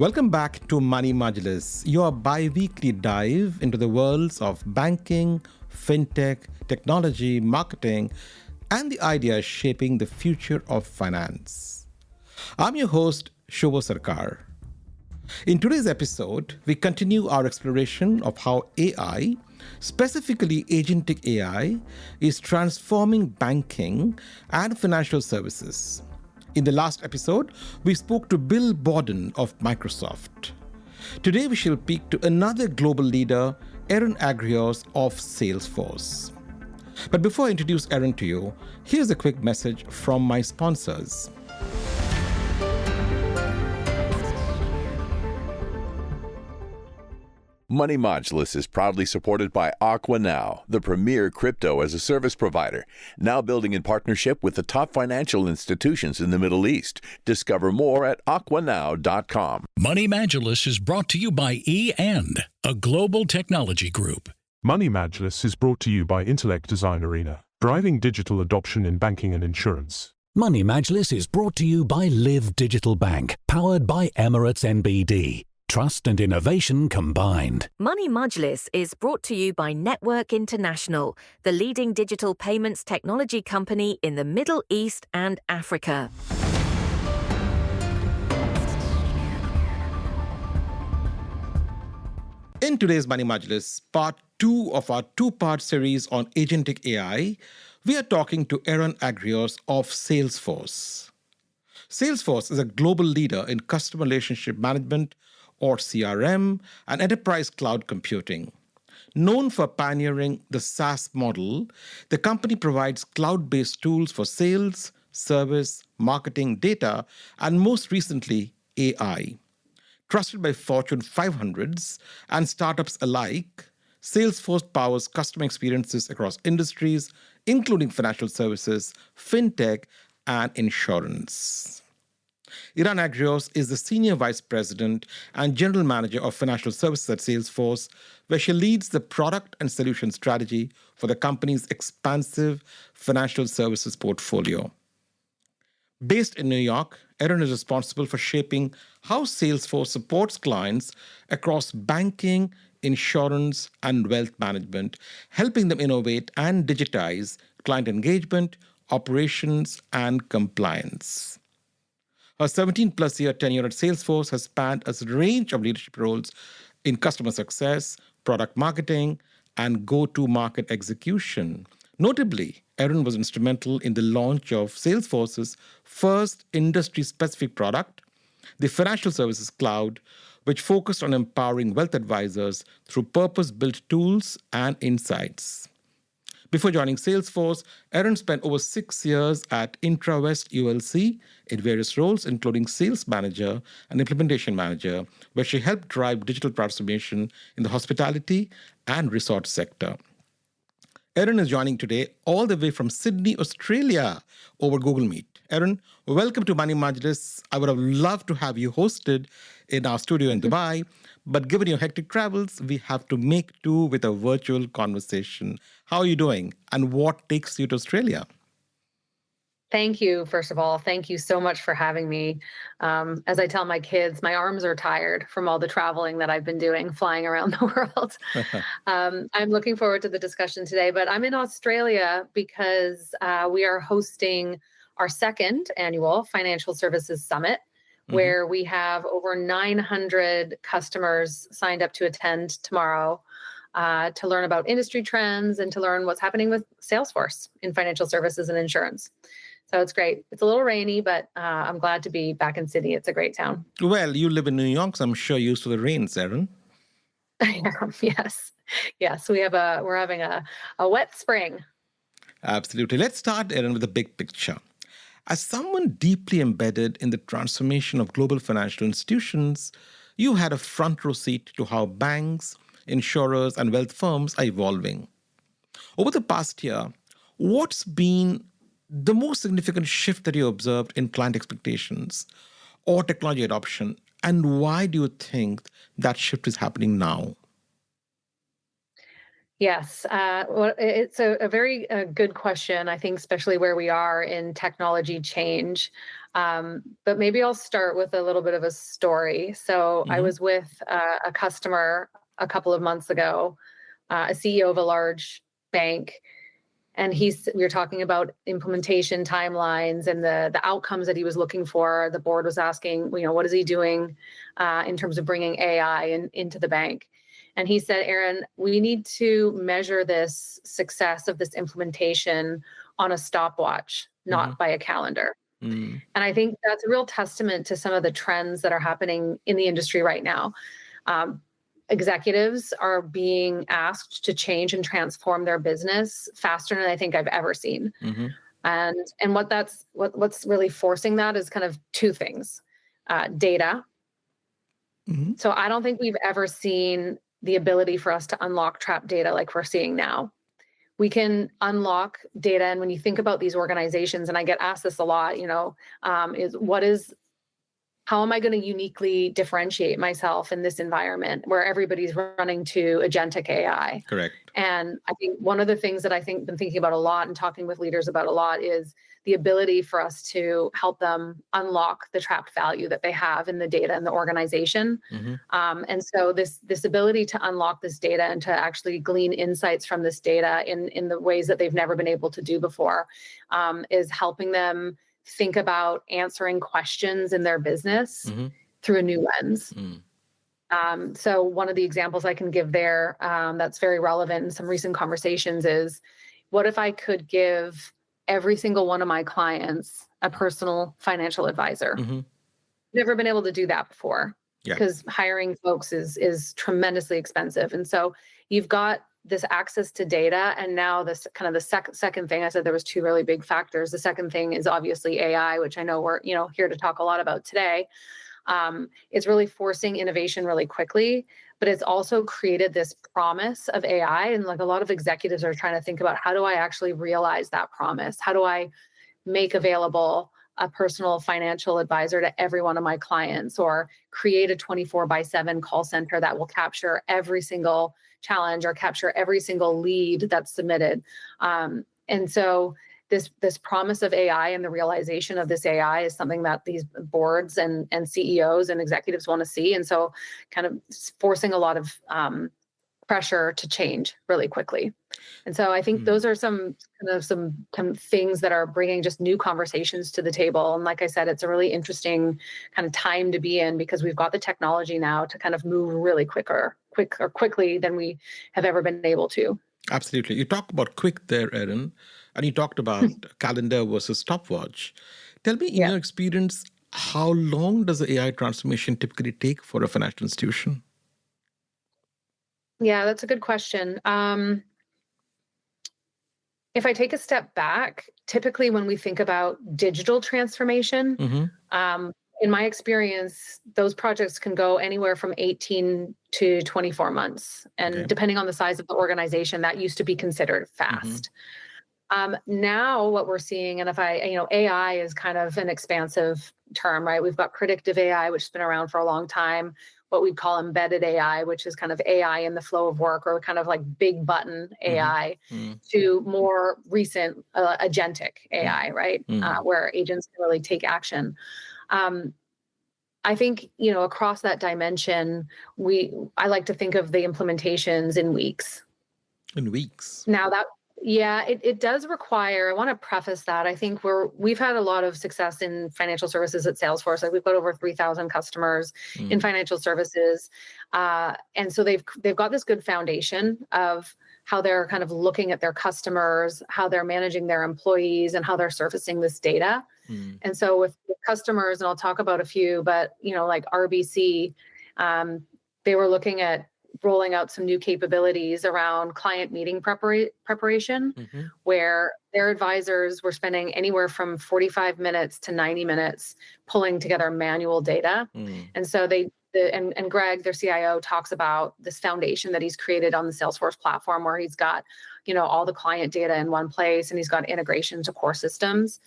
Welcome back to Money Majlis, your bi-weekly dive into the worlds of banking, fintech, technology, marketing, and the ideas shaping the future of finance. I'm your host, Suvo Sarkar. In today's episode, we continue our exploration of how AI, specifically agentic AI, is transforming banking and financial services. In the last episode, we spoke to Bill Borden of Microsoft. Today, we shall speak to another global leader, Eran Agrios of Salesforce. But before I introduce Eran to you, here's a quick message from my sponsors. Money Majlis is proudly supported by Aquanow, the premier crypto-as-a-service provider, now building in partnership with the top financial institutions in the Middle East. Discover more at aquanow.com. Money Majlis is brought to you by E&, a global technology group. Money Majlis is brought to you by Intellect Design Arena, driving digital adoption in banking and insurance. Money Majlis is brought to you by Live Digital Bank, powered by Emirates NBD. Trust and innovation combined. Money Majlis is brought to you by Network International, the leading digital payments technology company in the Middle East and Africa. In today's Money Majlis, part 2 of our two-part series on agentic AI, we are talking to Eran Agrios of Salesforce. Salesforce is a global leader in customer relationship management, or CRM, and enterprise cloud computing. Known for pioneering the SaaS model, the company provides cloud-based tools for sales, service, marketing, data, and most recently, AI. Trusted by Fortune 500s and startups alike, Salesforce powers customer experiences across industries, including financial services, fintech, and insurance. Eran Agrios is the Senior Vice President and General Manager of Financial Services at Salesforce, where she leads the product and solution strategy for the company's expansive financial services portfolio. Based in New York, Eran is responsible for shaping how Salesforce supports clients across banking, insurance, and wealth management, helping them innovate and digitize client engagement, operations, and compliance. Her 17-plus year tenure at Salesforce has spanned a range of leadership roles in customer success, product marketing, and go-to-market execution. Notably, Eran was instrumental in the launch of Salesforce's first industry-specific product, the Financial Services Cloud, which focused on empowering wealth advisors through purpose-built tools and insights. Before joining Salesforce, Eran spent over 6 years at IntraWest ULC in various roles, including sales manager and implementation manager, where she helped drive digital transformation in the hospitality and resort sector. Eran is joining today all the way from Sydney, Australia, over Google Meet. Eran, welcome to Money Majlis. I would have loved to have you hosted in our studio in Dubai, but given your hectic travels, we have to make do with a virtual conversation. How are you doing, and what takes you to Australia? Thank you, first of all. Thank you so much for having me. As I tell my kids, my arms are tired from all the traveling that I've been doing, flying around the world. I'm looking forward to the discussion today, but I'm in Australia because we are hosting our second annual Financial Services Summit, where we have over 900 customers signed up to attend tomorrow to learn about industry trends and to learn what's happening with Salesforce in financial services and insurance. So it's great. It's a little rainy, but I'm glad to be back in Sydney. It's a great town. Well, you live in New York, so I'm sure you're used to the rains, Eran. Yes. We're having a wet spring. Absolutely. Let's start, Eran, with the big picture. As someone deeply embedded in the transformation of global financial institutions, you had a front row seat to how banks, insurers, and wealth firms are evolving. Over the past year, what's been the most significant shift that you observed in client expectations or technology adoption, and why do you think that shift is happening now? Yes, well, it's a very good question, I think, especially where we are in technology change. But maybe I'll start with a little bit of a story. So I Hmm. was with a customer a couple of months ago, a CEO of a large bank, and we were talking about implementation timelines and the outcomes that he was looking for. The board was asking, what is he doing in terms of bringing AI into the bank? And he said, Erin, we need to measure this success of this implementation on a stopwatch, Hmm. not by a calendar. Mm. And I think that's a real testament to some of the trends that are happening in the industry right now. Um, Executives are being asked to change and transform their business faster than I think I've ever seen. Hmm. And what's really forcing that is kind of two things: data. Hmm. So I don't think we've ever seen the ability for us to unlock trapped data like we're seeing now. We can unlock data, and when you think about these organizations, and I get asked this a lot, is how am I going to uniquely differentiate myself in this environment where everybody's running to agentic AI? Correct. And I think one of the things that I think been thinking about a lot and talking with leaders about a lot is the ability for us to help them unlock the trapped value that they have in the data in the organization. Hmm. And so this ability to unlock this data and to actually glean insights from this data in the ways that they've never been able to do before is helping them think about answering questions in their business Hmm. through a new lens. Mm. So one of the examples I can give there that's very relevant in some recent conversations is, what if I could give every single one of my clients a personal financial advisor? Hmm. Never been able to do that before Yeah. because hiring folks is tremendously expensive. And so you've got this access to data, and now this kind of the second thing. I said there was two really big factors. The second thing is obviously AI, which I know we're here to talk a lot about today. It's really forcing innovation really quickly, but it's also created this promise of AI. And like a lot of executives are trying to think about, how do I actually realize that promise? How do I make available a personal financial advisor to every one of my clients, or create a 24/7 call center that will capture every single challenge or capture every single lead that's submitted? And so this promise of AI and the realization of this AI is something that these boards and CEOs and executives want to see. And so kind of forcing a lot of pressure to change really quickly. And so I think Mm. those are some kind of things that are bringing just new conversations to the table. And like I said, it's a really interesting kind of time to be in, because we've got the technology now to kind of move really quickly than we have ever been able to. Absolutely. You talk about quick there, Erin, and you talked about calendar versus stopwatch. Tell me, in Yeah. your experience, how long does the AI transformation typically take for a financial institution? Yeah, that's a good question. If I take a step back, typically when we think about digital transformation, Hmm. um, in my experience, those projects can go anywhere from 18 to 24 months. And Okay. depending on the size of the organization, that used to be considered Hmm. fast. Now what we're seeing, and AI is kind of an expansive term, right? We've got predictive AI, which has been around for a long time, what we'd call embedded AI, which is kind of AI in the flow of work, or kind of like big button Hmm. AI, Hmm. to more recent agentic AI, right? Hmm. Where agents can really take action. Um, I think, across that dimension, I like to think of the implementations in weeks. In weeks. Now that Yeah, it does require. I want to preface that. I think we've had a lot of success in financial services at Salesforce. Like, we've got over 3,000 customers in Mm. financial services. And so they've got this good foundation of how they're kind of looking at their customers, how they're managing their employees, and how they're surfacing this data. Mm. And so with customers, and I'll talk about a few, but like RBC, they were looking at rolling out some new capabilities around client meeting preparation, Hmm. where their advisors were spending anywhere from 45 minutes to 90 minutes pulling together manual data. Mm. And so and Greg, their CIO, talks about this foundation that he's created on the Salesforce platform, where he's got, all the client data in one place, and he's got integration to core systems.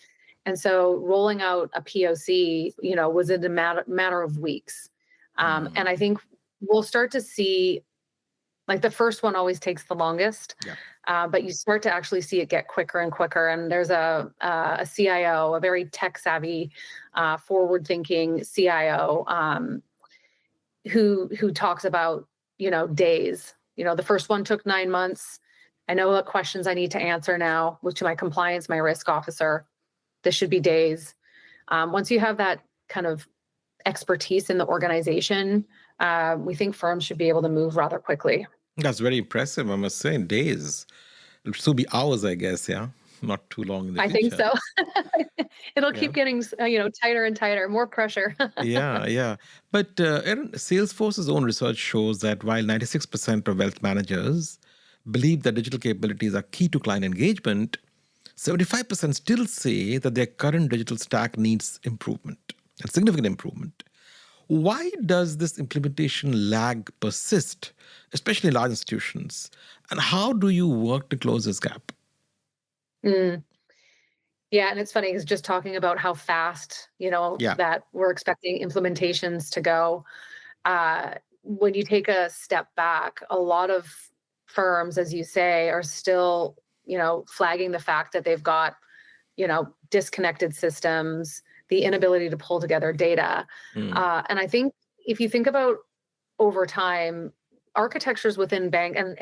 And so rolling out a POC, was in a matter of weeks. And Mm. I think we'll start to see Like the first one always takes the longest, Yeah. but you start to actually see it get quicker and quicker. And there's a CIO, a very tech savvy, forward thinking CIO, who talks about, days. The first one took 9 months. I know what questions I need to answer now, which to my compliance, my risk officer. This should be days. Once you have that kind of expertise in the organization, we think firms should be able to move rather quickly. That's very impressive, I must say. Days. It'll still be hours, I guess, yeah? Not too long in the I think future. so. It'll Yeah. keep getting, tighter and tighter, more pressure. Yeah. But Erin, Salesforce's own research shows that while 96% of wealth managers believe that digital capabilities are key to client engagement, 75% still say that their current digital stack needs improvement, and significant improvement. Why does this implementation lag persist, especially in large institutions? And how do you work to close this gap? Mm. Yeah, and it's funny because just talking about how fast, Yeah. that we're expecting implementations to go. When you take a step back, a lot of firms, as you say, are still, flagging the fact that they've got, disconnected systems, the inability to pull together data. Mm. And I think if you think about over time, architectures within bank and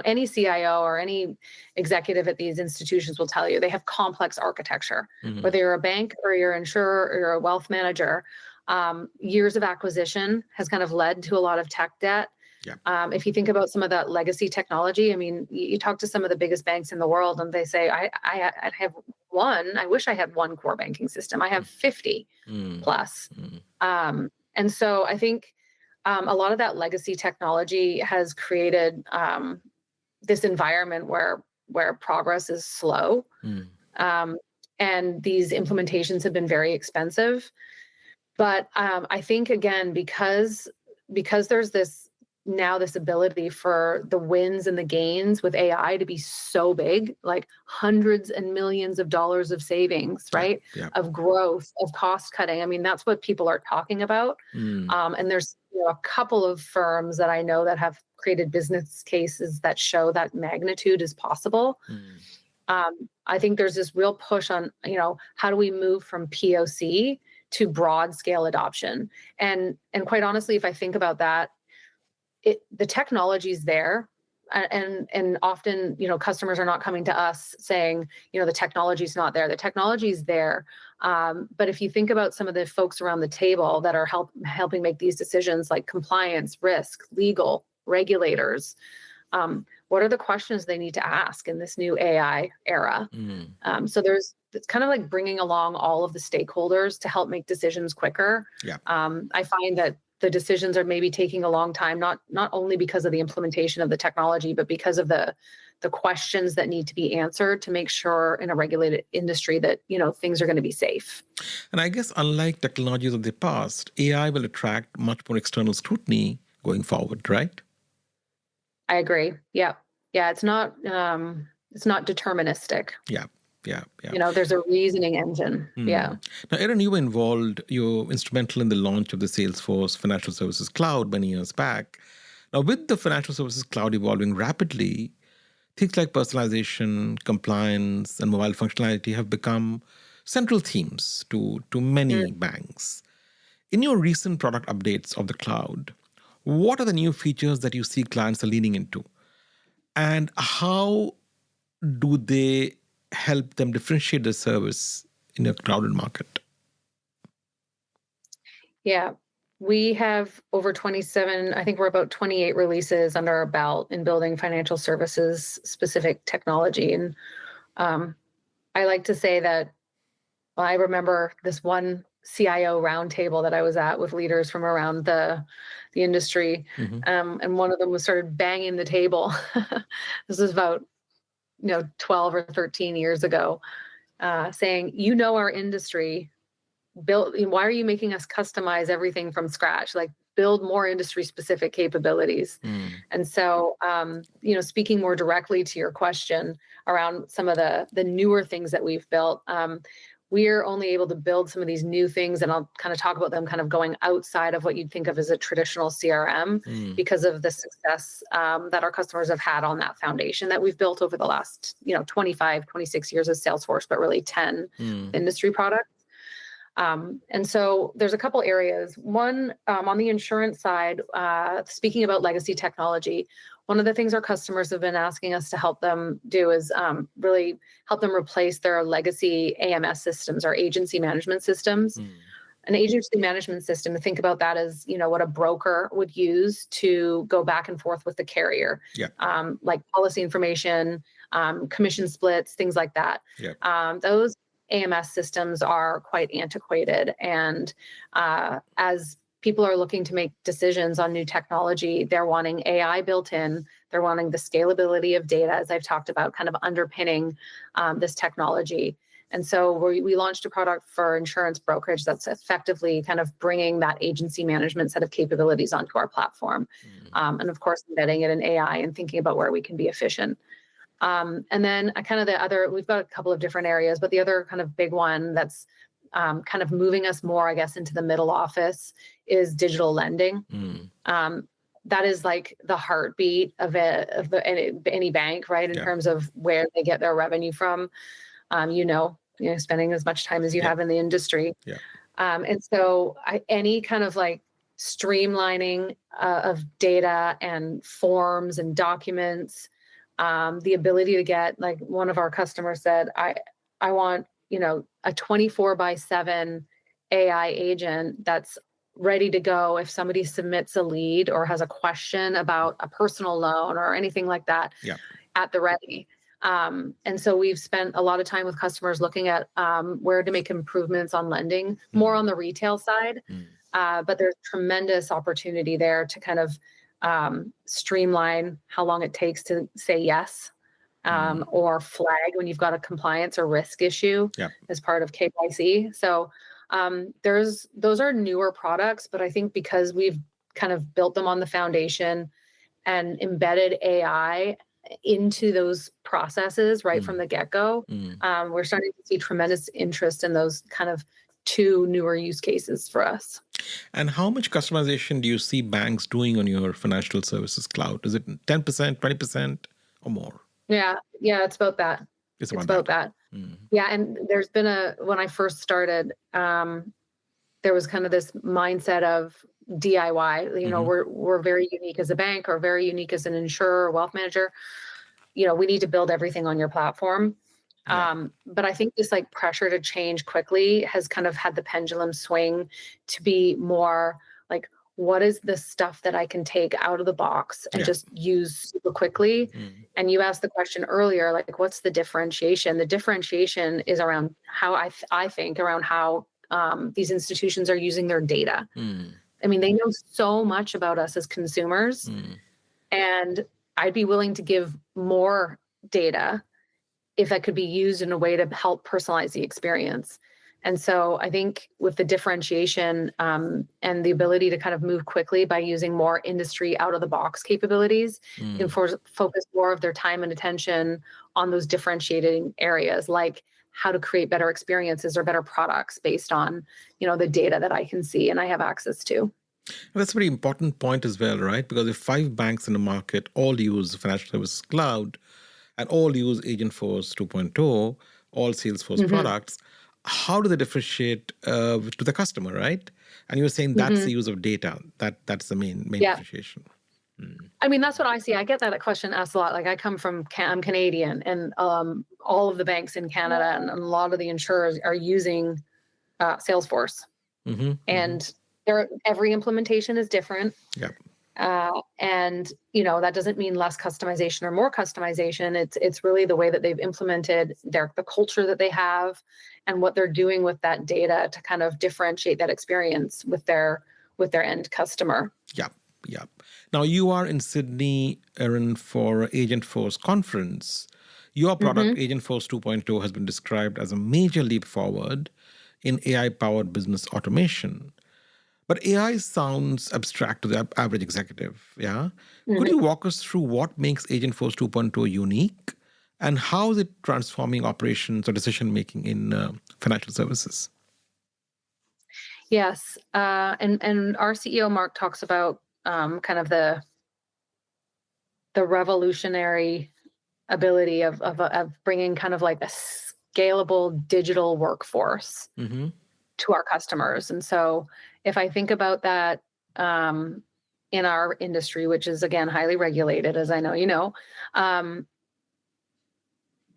any CIO or any executive at these institutions will tell you they have complex architecture. Mhm. Whether you're a bank or you're an insurer or you're a wealth manager, years of acquisition has kind of led to a lot of tech debt. Yeah. If you think about some of that legacy technology, I mean, you talk to some of the biggest banks in the world and they say, I have one, I wish I had one core banking system. I have 50 Mm. plus. Mm. And so I think a lot of that legacy technology has created this environment where progress is slow. Mm. And these implementations have been very expensive. But I think, again, because there's this ability for the wins and the gains with AI to be so big, like hundreds and millions of dollars of savings, right? Yeah. Of growth, of cost cutting. I mean, that's what people are talking about. Mm. And there's a couple of firms that I know that have created business cases that show that magnitude is possible. Mm. I think there's this real push on, how do we move from POC to broad scale adoption? And quite honestly, if I think about that, the technology's there. And often, customers are not coming to us saying, the technology's not there. The technology's there. But if you think about some of the folks around the table that are helping make these decisions, like compliance, risk, legal, regulators, what are the questions they need to ask in this new AI era? Mm. So it's kind of like bringing along all of the stakeholders to help make decisions quicker. Yeah. I find that the decisions are maybe taking a long time, not only because of the implementation of the technology, but because of the questions that need to be answered to make sure in a regulated industry that, things are going to be safe. And I guess unlike technologies of the past, AI will attract much more external scrutiny going forward, right? I agree. Yeah. It's not deterministic. Yeah. There's a reasoning engine. Mm. Yeah. Now, Erin, you're instrumental in the launch of the Salesforce Financial Services Cloud many years back. Now, with the Financial Services Cloud evolving rapidly, things like personalization, compliance, and mobile functionality have become central themes to many banks. In your recent product updates of the cloud, what are the new features that you see clients are leaning into? And how do they help them differentiate the service in a crowded market? Yeah. We have over 27, I think we're about 28 releases under our belt in building financial services specific technology. And I like to say that I remember this one CIO roundtable that I was at with leaders from around the industry. Mm-hmm. And one of them was started banging the table. This was about 12 or 13 years ago, saying, our industry built, why are you making us customize everything from scratch? Like build more industry specific capabilities. Mm. And so, speaking more directly to your question around some of the newer things that we've built, we are only able to build some of these new things, and I'll kind of talk about them kind of going outside of what you'd think of as a traditional CRM because of the success that our customers have had on that foundation that we've built over the last, 25, 26 years of Salesforce, but really 10 industry products. And so there's a couple areas. One, on the insurance side, speaking about legacy technology, one of the things our customers have been asking us to help them do is really help them replace their legacy AMS systems or agency management systems. An agency management system, think about that as, what a broker would use to go back and forth with the carrier, like policy information, commission splits, things like that. Those AMS systems are quite antiquated. And as people are looking to make decisions on new technology, they're wanting AI built in. They're wanting the scalability of data, as I've talked about, kind of underpinning this technology. And so we launched a product for insurance brokerage that's effectively kind of bringing that agency management set of capabilities onto our platform. And of course, embedding it in AI and thinking about where we can be efficient. And then we've got a couple of different areas, but the other kind of big one that's kind of moving us more, I guess, into the middle office is digital lending. That is like the heartbeat of any bank, right? In terms of where they get their revenue from, spending as much time as you have in the industry. And so any kind of like streamlining of data and forms and documents, the ability to get, like one of our customers said, I want, a 24/7 AI agent that's ready to go if somebody submits a lead or has a question about a personal loan or anything like that at the ready. And so we've spent a lot of time with customers looking at where to make improvements on lending, more on the retail side. But there's tremendous opportunity there to kind of streamline how long it takes to say yes, or flag when you've got a compliance or risk issue as part of KYC. So those are newer products, but I think because we've kind of built them on the foundation and embedded AI into those processes right from the get-go, we're starting to see tremendous interest in those kind of two newer use cases for us. And how much customization do you see banks doing on your financial services cloud? Is it 10%, 20%, or more? Yeah, it's about that. It's about that. Yeah, and there's been when I first started, there was kind of this mindset of DIY. We're very unique as a bank or very unique as an insurer or wealth manager. We need to build everything on your platform. But I think this like pressure to change quickly has kind of had the pendulum swing to be more like, what is the stuff that I can take out of the box and just use super quickly? And you asked the question earlier, like, what's the differentiation? The differentiation is around how I think around how these institutions are using their data. I mean, they know so much about us as consumers, and I'd be willing to give more data if that could be used in a way to help personalize the experience. And so I think with the differentiation and the ability to kind of move quickly by using more industry out-of-the-box capabilities, you can focus more of their time and attention on those differentiating areas, like how to create better experiences or better products based on, the data that I can see and I have access to. That's a very important point as well, right? Because if 5 banks in the market all use Financial Services Cloud and all use Agentforce 2.0, all Salesforce products, how do they differentiate to the customer, right? And you're saying that's the use of data. That's the main differentiation. I mean, that's what I see. I get that question asked a lot. Like I'm Canadian, and all of the banks in Canada and a lot of the insurers are using Salesforce. And every implementation is different. And that doesn't mean less customization or more customization. It's really the way that they've implemented the culture that they have and what they're doing with that data to kind of differentiate that experience with their end customer. Yeah. Now you are in Sydney, Eran, for Agentforce conference. Your product, Agentforce 2.0, has been described as a major leap forward in AI-powered business automation. But AI sounds abstract to the average executive, yeah? Could you walk us through what makes Agentforce 2.0 unique And how is it transforming operations or decision-making in financial services? Yes. And our CEO, Mark, talks about kind of the revolutionary ability of bringing kind of like a scalable digital workforce Mm-hmm. to our customers. And so if I think about that in our industry, which is, again, highly regulated, as I know you know,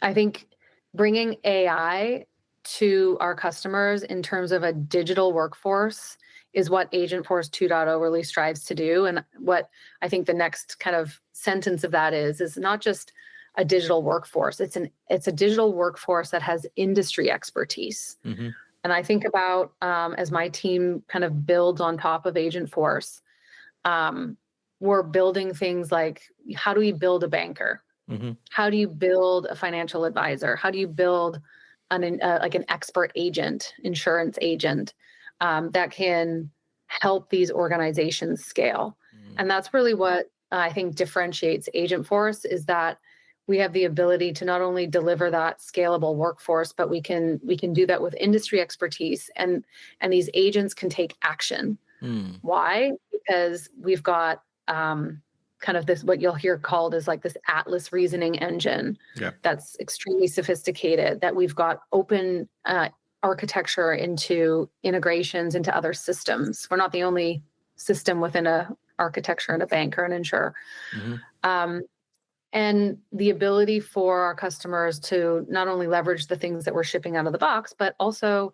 I think bringing AI to our customers in terms of a digital workforce is what Agentforce 2.0 really strives to do. And what I think the next kind of sentence of that is not just a digital workforce. It's a digital workforce that has industry expertise. Mm-hmm. And I think about as my team kind of builds on top of Agentforce, we're building things like, how do we build a banker? Mm-hmm. How do you build a financial advisor? How do you build like an expert agent, insurance agent that can help these organizations scale? Mm-hmm. And that's really what I think differentiates Agentforce, is that we have the ability to not only deliver that scalable workforce, but we can do that with industry expertise, and these agents can take action. Mm. Why? Because we've got kind of this, what you'll hear called is like this Atlas reasoning engine. Yeah. That's extremely sophisticated, that we've got open architecture into integrations into other systems. We're not the only system within a architecture in a bank or an insurer. Mm-hmm. And the ability for our customers to not only leverage the things that we're shipping out of the box, but also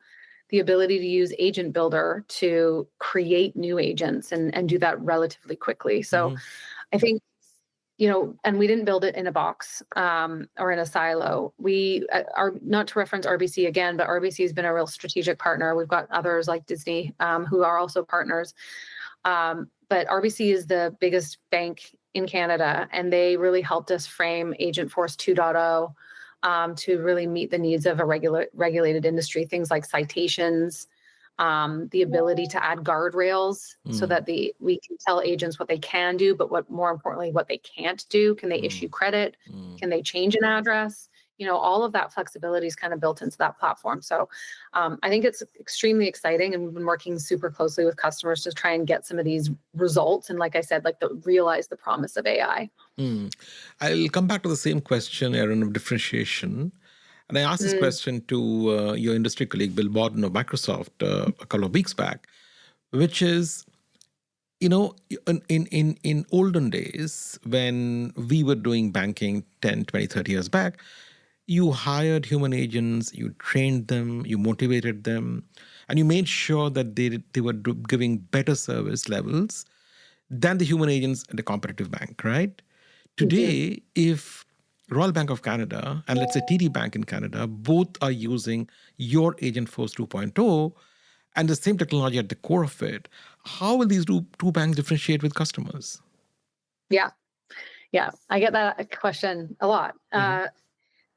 the ability to use Agent Builder to create new agents and do that relatively quickly. So Mm-hmm. I think, and we didn't build it in a box or in a silo. We are, not to reference RBC again, but RBC has been a real strategic partner. We've got others like Disney who are also partners. But RBC is the biggest bank in Canada, and they really helped us frame Agentforce 2.0 to really meet the needs of a regulated industry. Things like citations, the ability to add guardrails so that we can tell agents what they can do, but more importantly, what they can't do. Can they issue credit? Can they change an address? All of that flexibility is kind of built into that platform. So I think it's extremely exciting, and we've been working super closely with customers to try and get some of these results. And like I said, realize the promise of AI. I'll come back to the same question, Eran, of differentiation. And I asked this question to your industry colleague, Bill Borden of Microsoft, a couple of weeks back, which is, in olden days, when we were doing banking 10, 20, 30 years back, you hired human agents, you trained them, you motivated them, and you made sure that they were giving better service levels than the human agents at a competitive bank, right? Today, if Royal Bank of Canada and let's say TD Bank in Canada, both are using your Agentforce 2.0 and the same technology at the core of it, how will these two banks differentiate with customers? Yeah. I get that question a lot.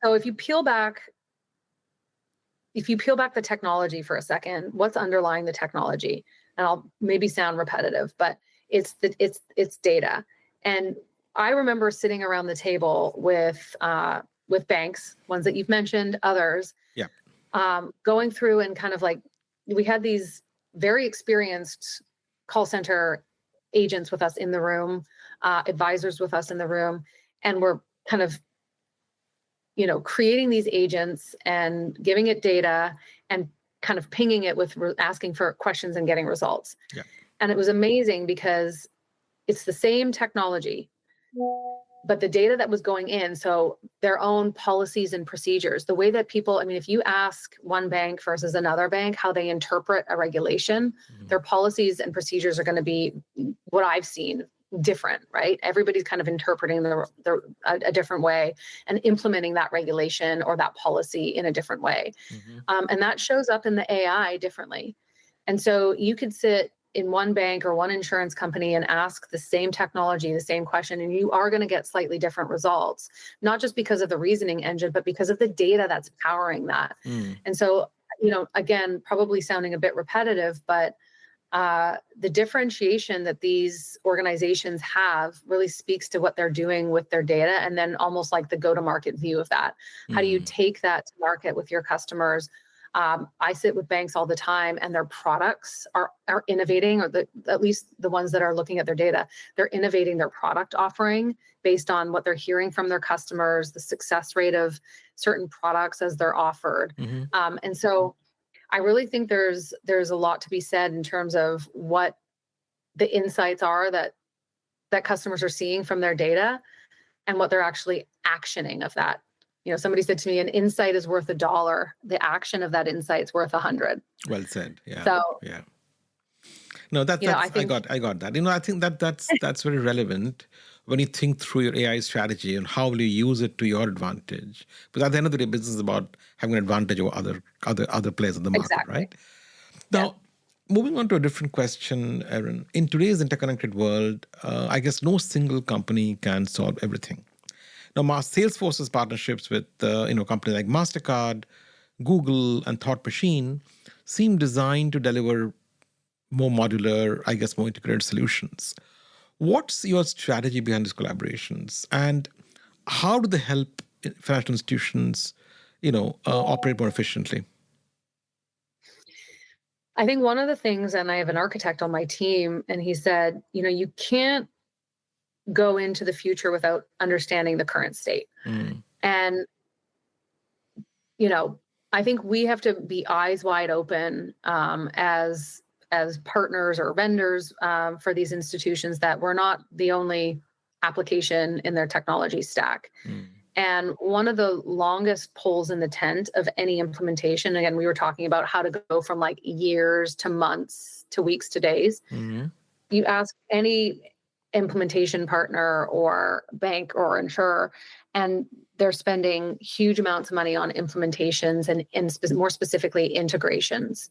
So if you peel back the technology for a second, what's underlying the technology? And I'll maybe sound repetitive, but it's data. And I remember sitting around the table with banks, ones that you've mentioned, others, going through and kind of like, we had these very experienced call center agents with us in the room, advisors with us in the room, and we're kind of creating these agents and giving it data and kind of pinging it with asking for questions and getting results. Yeah. And it was amazing because it's the same technology, but the data that was going in, so their own policies and procedures, the way that people, if you ask one bank versus another bank how they interpret a regulation, their policies and procedures are going to be, what I've seen, different, right? Everybody's kind of interpreting a different way and implementing that regulation or that policy in a different way. And that shows up in the AI differently. And so you could sit in one bank or one insurance company and ask the same technology, the same question, and you are going to get slightly different results, not just because of the reasoning engine, but because of the data that's powering that. And so, again, probably sounding a bit repetitive, but the differentiation that these organizations have really speaks to what they're doing with their data, and then almost like the go-to-market view of that. How do you take that to market with your customers? I sit with banks all the time, and their products are innovating, or at least the ones that are looking at their data, they're innovating their product offering based on what they're hearing from their customers, the success rate of certain products as they're offered. And so I really think there's a lot to be said in terms of what the insights are that customers are seeing from their data and what they're actually actioning of that. Somebody said to me, an insight is worth $1. The action of that insight is worth 100. Well said. Yeah. So yeah. No, I got that. I think that's very relevant when you think through your AI strategy and how will you use it to your advantage. Because at the end of the day, business is about having an advantage over other players in the market, Exactly. right? Now, moving on to a different question, Eran. In today's interconnected world, I guess no single company can solve everything. Now, Salesforce's partnerships with companies like MasterCard, Google, and Thought Machine seem designed to deliver more modular, I guess, more integrated solutions. What's your strategy behind these collaborations, and how do they help financial institutions, operate more efficiently? I think one of the things, and I have an architect on my team, and he said, you can't go into the future without understanding the current state. And, I think we have to be eyes wide open as partners or vendors for these institutions, that we're not the only application in their technology stack. And one of the longest poles in the tent of any implementation, again, we were talking about how to go from like years to months to weeks to days. You ask any implementation partner or bank or insurer, and they're spending huge amounts of money on implementations and more specifically integrations.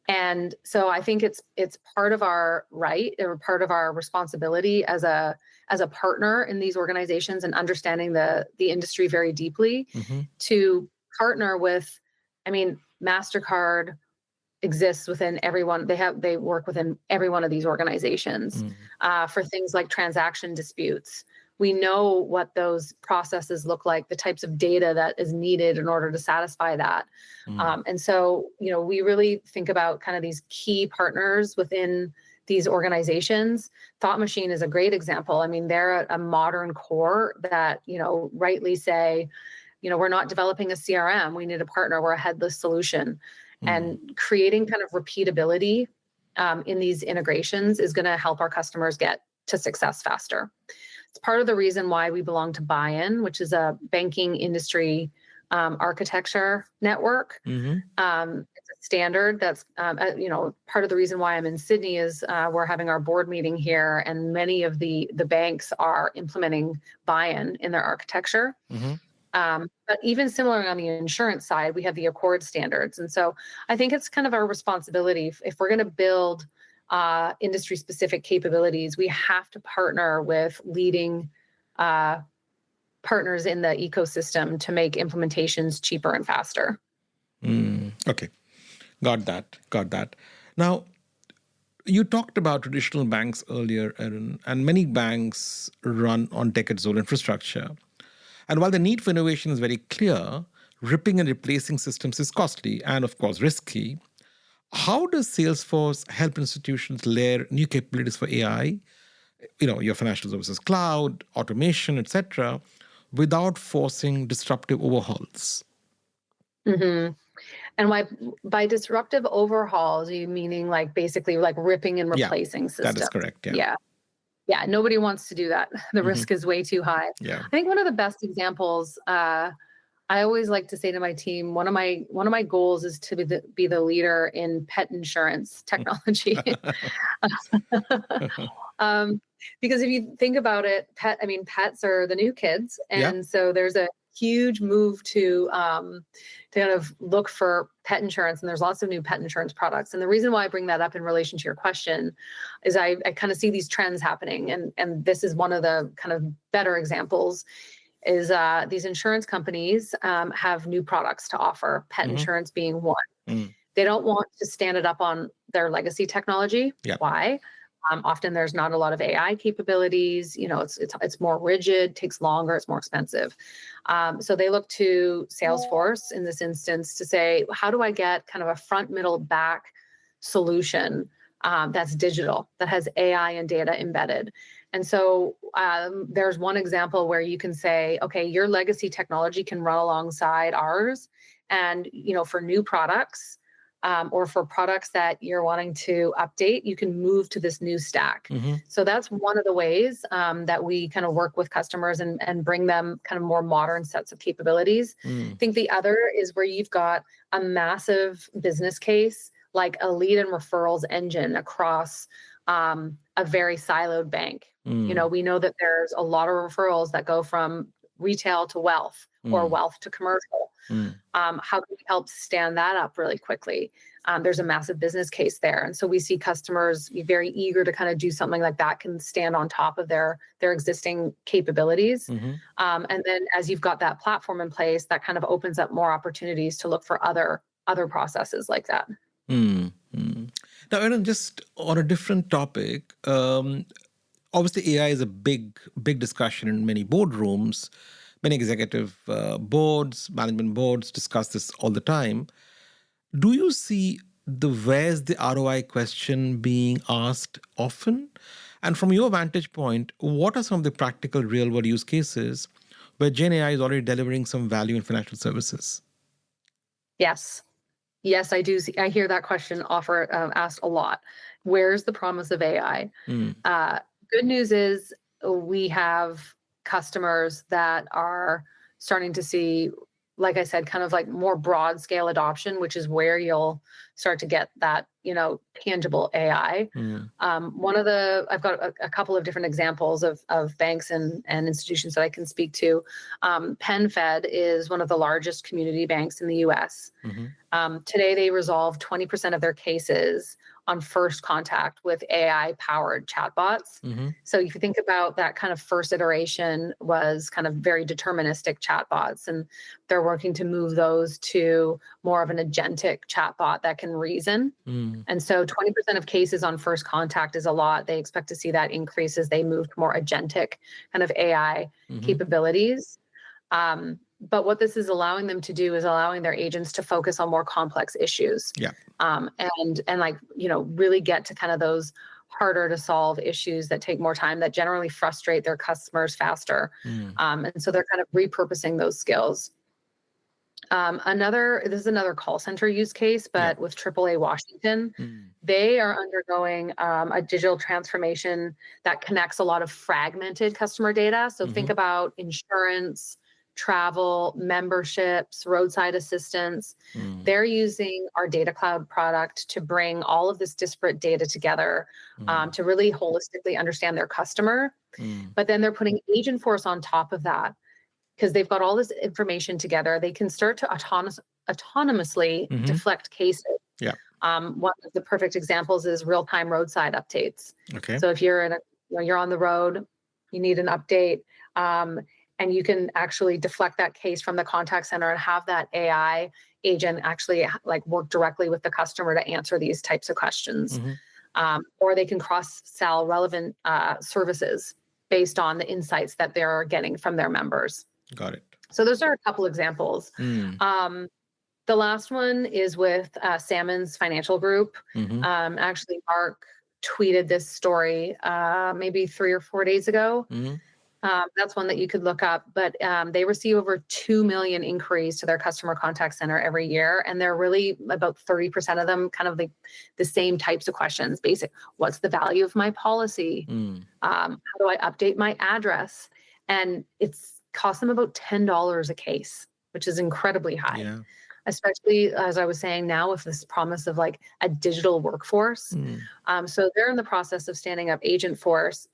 And so I think it's part of our right, or part of our responsibility as a partner in these organizations, and understanding the industry very deeply, to partner with. MasterCard exists within everyone. They work within every one of these organizations for things like transaction disputes. We know what those processes look like, the types of data that is needed in order to satisfy that. And so, we really think about kind of these key partners within these organizations. Thought Machine is a great example. They're a modern core that, rightly say, we're not developing a CRM. We need a partner. We're a headless solution. And creating kind of repeatability in these integrations is going to help our customers get to success faster. It's part of the reason why we belong to Buy-in, which is a banking industry architecture network. It's a standard that's, part of the reason why I'm in Sydney is we're having our board meeting here, and many of the banks are implementing Buy-in in their architecture. But even similar on the insurance side, we have the Accord standards. And so I think it's kind of our responsibility, if we're going to build industry-specific capabilities, we have to partner with leading partners in the ecosystem to make implementations cheaper and faster. Okay. Got that. Now, you talked about traditional banks earlier, Eran, and many banks run on decades-old infrastructure. And while the need for innovation is very clear, ripping and replacing systems is costly and, of course, risky. How does Salesforce help institutions layer new capabilities for AI, your financial services cloud, automation, etc., without forcing disruptive overhauls? And by disruptive overhauls, are you meaning basically ripping and replacing systems? That is correct. Yeah, nobody wants to do that. The risk is way too high. Yeah. I think one of the best examples, I always like to say to my team, one of my goals is to be the leader in pet insurance technology. Because if you think about it, pets are the new kids, and so there's a huge move to kind of look for pet insurance, and there's lots of new pet insurance products. And the reason why I bring that up in relation to your question is I kind of see these trends happening, and this is one of the kind of better examples. Is these insurance companies have new products to offer, pet insurance being one. They don't want to stand it up on their legacy technology. Yeah. Why? Often there's not a lot of AI capabilities. It's more rigid, takes longer, it's more expensive. So they look to Salesforce in this instance to say, how do I get kind of a front, middle, back solution that's digital, that has AI and data embedded? And so there's one example where you can say, okay, your legacy technology can run alongside ours, and for new products. Or for products that you're wanting to update, you can move to this new stack. So that's one of the ways that we kind of work with customers and bring them kind of more modern sets of capabilities. I think the other is where you've got a massive business case, like a lead and referrals engine across a very siloed bank. We know that there's a lot of referrals that go from retail to wealth or wealth to commercial. How can we help stand that up really quickly? There's a massive business case there. And so we see customers be very eager to kind of do something like that, can stand on top of their existing capabilities. And then as you've got that platform in place, that kind of opens up more opportunities to look for other processes like that. Now, Eran, just on a different topic, obviously AI is a big discussion in many boardrooms. Many executive boards, management boards discuss this all the time. Do you see where's the ROI question being asked often? And from your vantage point, what are some of the practical real-world use cases where Gen AI is already delivering some value in financial services? Yes, I do. I hear that question asked a lot. Where's the promise of AI? Good news is we have customers that are starting to see, like I said, kind of like more broad scale adoption, which is where you'll start to get that, tangible AI. I've got a couple of different examples of banks and institutions that I can speak to. PenFed is one of the largest community banks in the US. Today, they resolve 20% of their cases on first contact with AI-powered chatbots. So if you think about that, kind of first iteration was kind of very deterministic chatbots, and they're working to move those to more of an agentic chatbot that can reason. And so 20% of cases on first contact is a lot. They expect to see that increase as they move to more agentic kind of AI capabilities. But what this is allowing them to do is allowing their agents to focus on more complex issues. And really get to kind of those harder to solve issues that take more time, that generally frustrate their customers faster. And so they're kind of repurposing those skills. This is another call center use case, but with AAA Washington, they are undergoing a digital transformation that connects a lot of fragmented customer data. So think about insurance, travel, memberships, roadside assistance. They're using our Data Cloud product to bring all of this disparate data together to really holistically understand their customer. But then they're putting Agentforce on top of that, because they've got all this information together. They can start to autonomously deflect cases. One of the perfect examples is real-time roadside updates. So if you're you're on the road, you need an update, and you can actually deflect that case from the contact center and have that AI agent actually work directly with the customer to answer these types of questions. Or they can cross-sell relevant services based on the insights that they're getting from their members. Got it. So those are a couple examples. The last one is with Salmon's Financial Group. Actually, Mark tweeted this story maybe 3 or 4 days ago. That's one that you could look up, but they receive over 2 million inquiries to their customer contact center every year. And they're really about 30% of them kind of the same types of questions. Basic, what's the value of my policy? How do I update my address? And it's cost them about $10 a case, which is incredibly high. Especially, as I was saying, now with this promise of a digital workforce. So they're in the process of standing up Agentforce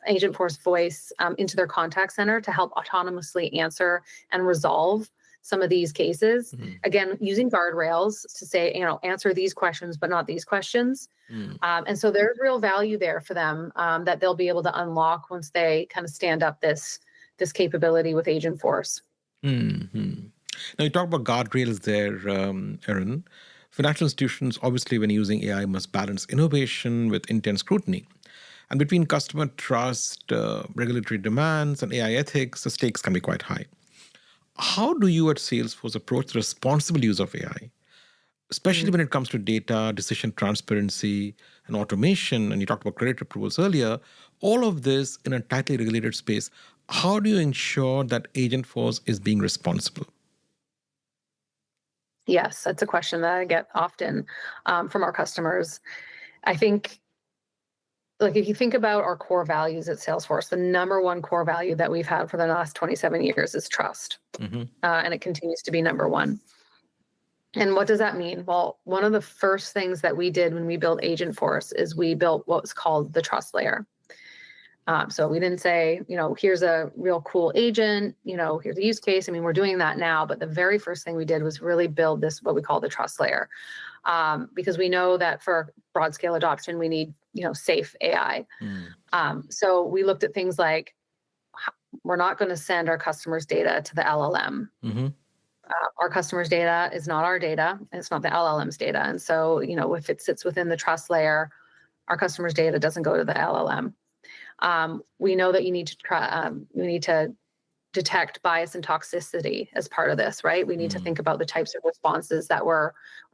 Voice into their contact center to help autonomously answer and resolve some of these cases. Again, using guardrails to say, answer these questions, but not these questions. And so there's real value there for them that they'll be able to unlock once they kind of stand up this capability with Agentforce. Now, you talk about guardrails there, Eran. Financial institutions, obviously, when using AI, must balance innovation with intense scrutiny. And between customer trust, regulatory demands, and AI ethics, the stakes can be quite high. How do you at Salesforce approach the responsible use of AI, especially when it comes to data, decision transparency, and automation? And you talked about credit approvals earlier. All of this in a tightly regulated space. How do you ensure that Agentforce is being responsible? Yes, that's a question that I get often from our customers. I think, like, if you think about our core values at Salesforce, the number one core value that we've had for the last 27 years is trust. And it continues to be number one. And what does that mean? Well, one of the first things that we did when we built Agentforce is we built what was called the trust layer. So we didn't say, here's a real cool agent, here's a use case. I mean, we're doing that now, but the very first thing we did was really build this, what we call the trust layer. Because we know that for broad scale adoption, we need, safe AI. So we looked at things like, we're not going to send our customers' data to the LLM. Our customers' data is not our data, and it's not the LLM's data. And so, if it sits within the trust layer, our customers' data doesn't go to the LLM. We know that you need to detect bias and toxicity as part of this, right? We need to think about the types of responses that we're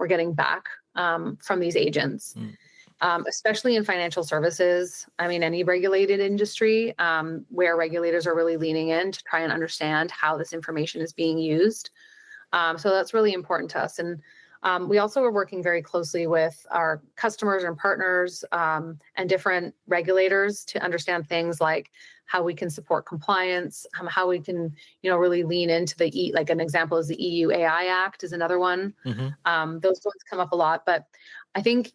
getting back from these agents, especially in financial services. I mean, any regulated industry where regulators are really leaning in to try and understand how this information is being used. So that's really important to us. And we also are working very closely with our customers and partners and different regulators to understand things like how we can support compliance, how we can, really lean into like an example is the EU AI Act is another one. Those ones come up a lot, but I think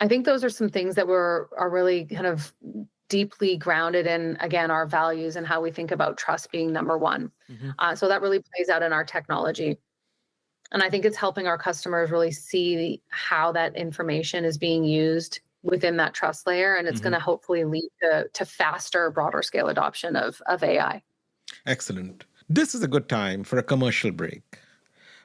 those are some things that are really kind of deeply grounded in, again, our values and how we think about trust being number one. So that really plays out in our technology. And I think it's helping our customers really see how that information is being used within that trust layer. And it's going to hopefully lead to faster, broader scale adoption of AI. Excellent. This is a good time for a commercial break.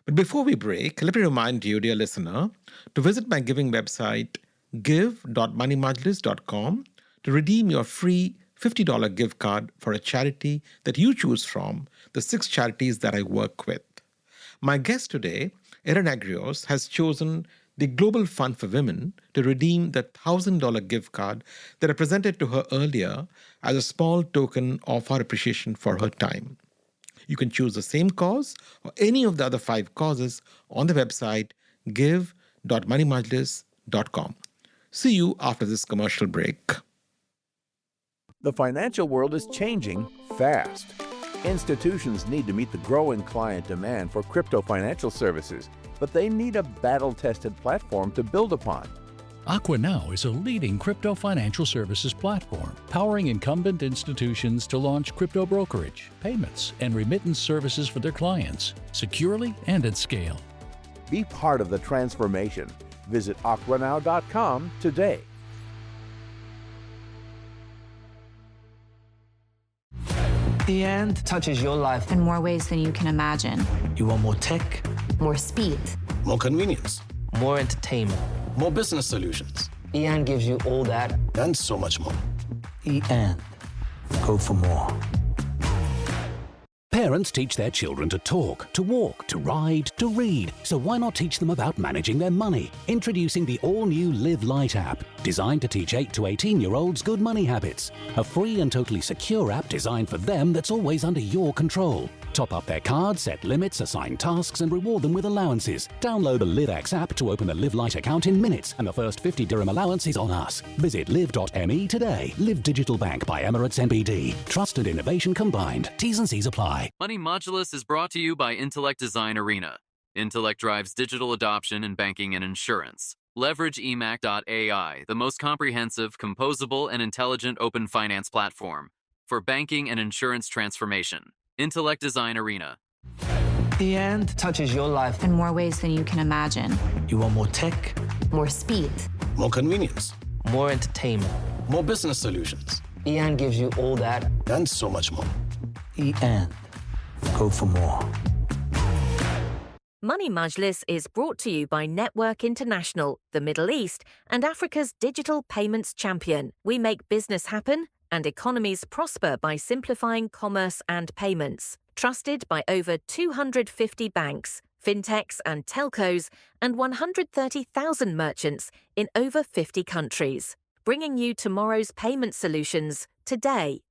But before we break, let me remind you, dear listener, to visit my giving website, give.moneymajlis.com, to redeem your free $50 gift card for a charity that you choose from the 6 charities that I work with. My guest today, Eran Agrios, has chosen the Global Fund for Women to redeem the $1,000 gift card that I presented to her earlier as a small token of our appreciation for her time. You can choose the same cause or any of the other 5 causes on the website give.moneymajlis.com. See you after this commercial break. The financial world is changing fast. Institutions need to meet the growing client demand for crypto financial services, but they need a battle-tested platform to build upon. AquaNow is a leading crypto financial services platform, powering incumbent institutions to launch crypto brokerage, payments, and remittance services for their clients, securely and at scale. Be part of the transformation. Visit aquanow.com today. The end touches your life in more ways than you can imagine. You want more tech, more speed, more convenience, more entertainment, more business solutions. Ean gives you all that and so much more. Ean, go for more. Parents teach their children to talk, to walk, to ride, to read. So why not teach them about managing their money? Introducing the all-new Live Light app, designed to teach 8 to 18-year-olds good money habits. A free and totally secure app designed for them that's always under your control. Top up their cards, set limits, assign tasks, and reward them with allowances. Download the LiveX app to open a Live Light account in minutes, and the first 50 dirham allowance is on us. Visit live.me today. Live Digital Bank by Emirates NBD. Trust and innovation combined. T's and C's apply. Money Majlis is brought to you by Intellect Design Arena. Intellect drives digital adoption in banking and insurance. Leverage emac.ai, the most comprehensive, composable, and intelligent open finance platform for banking and insurance transformation. Intellect Design Arena. The end touches your life in more ways than you can imagine. You want more tech, more speed, more convenience, more entertainment, more business solutions. Ean gives you all that and so much more. Ean, go for more. Money Majlis is brought to you by Network International, the Middle East, and Africa's digital payments champion. We make business happen and economies prosper by simplifying commerce and payments. Trusted by over 250 banks, fintechs, and telcos, and 130,000 merchants in over 50 countries. Bringing you tomorrow's payment solutions today.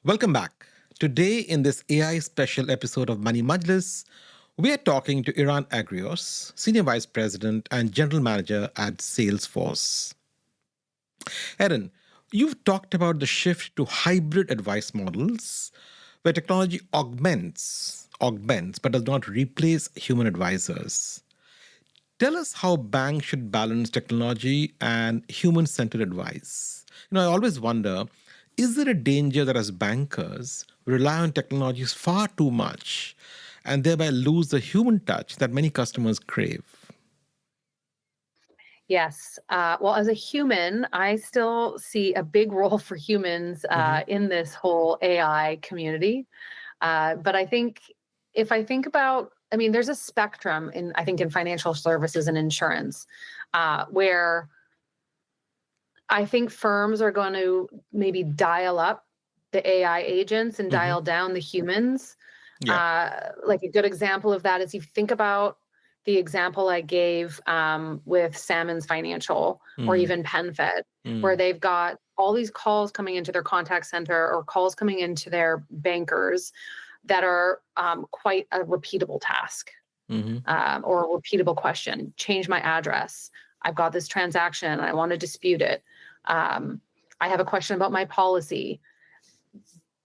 Welcome back. Today, in this AI special episode of Money Majlis, we are talking to Eran Agrios, Senior Vice President and General Manager at Salesforce. Eran, you've talked about the shift to hybrid advice models where technology augments, but does not replace human advisors. Tell us how banks should balance technology and human-centered advice. I always wonder, is there a danger that as bankers, we rely on technologies far too much and thereby lose the human touch that many customers crave? Yes. Well, as a human, I still see a big role for humans in this whole AI community. But I think if I think about, there's a spectrum in financial services and insurance where I think firms are going to maybe dial up the AI agents and dial down the humans. Like a good example of that is you think about the example I gave with Salmon's Financial or even PenFed, where they've got all these calls coming into their contact center or calls coming into their bankers that are quite a repeatable task or a repeatable question. Change my address. I've got this transaction and I want to dispute it. I have a question about my policy.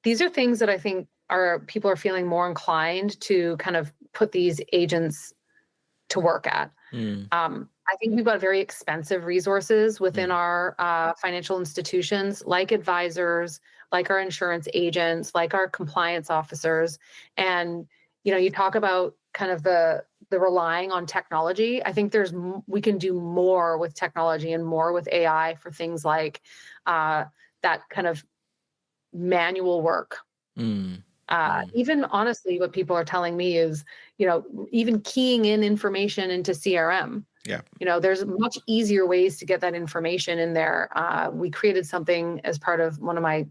These are things that I think people are feeling more inclined to kind of put these agents to work at. I think we've got very expensive resources within our financial institutions, like advisors, like our insurance agents, like our compliance officers. And, you talk about kind of the relying on technology. I think we can do more with technology and more with AI for things like that kind of manual work. Even honestly, what people are telling me is, even keying in information into CRM. There's much easier ways to get that information in there. We created something as part of one of my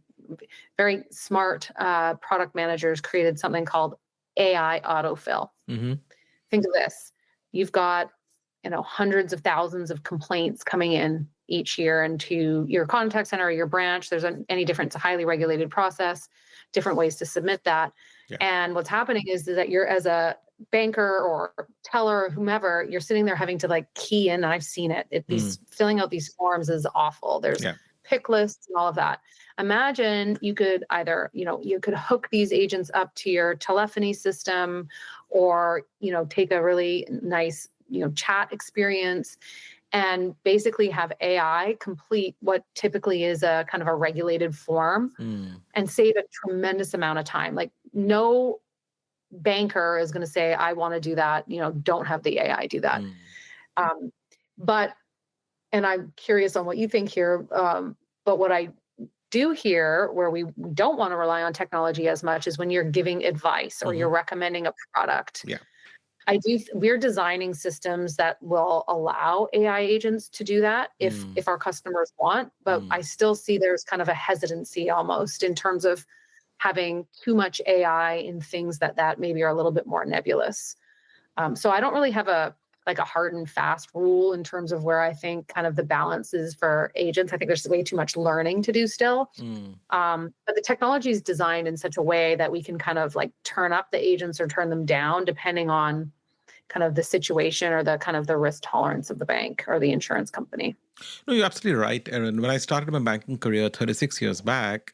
very smart product managers created something called AI autofill. Think of this. You've got, hundreds of thousands of complaints coming in each year into your contact center or your branch. There's any different. It's a highly regulated process, different ways to submit that. And what's happening is that you're, as a banker or teller or whomever, you're sitting there having to key in. And I've seen it. Filling out these forms is awful. There's pick lists and all of that. Imagine you could either, you could hook these agents up to your telephony system or, take a really nice, chat experience and basically have AI complete what typically is a kind of a regulated form and save a tremendous amount of time. No banker is going to say, I want to do that, don't have the AI do that. And I'm curious on what you think here, but what I do here where we don't want to rely on technology as much is when you're giving advice or you're recommending a product. We're designing systems that will allow AI agents to do that if our customers want, but I still see there's kind of a hesitancy almost in terms of having too much AI in things that maybe are a little bit more nebulous. So I don't really have a hard and fast rule in terms of where I think kind of the balance is for agents. I think there's way too much learning to do still. But the technology is designed in such a way that we can kind of turn up the agents or turn them down depending on kind of the situation or the kind of the risk tolerance of the bank or the insurance company. No, you're absolutely right, Erin. When I started my banking career 36 years back,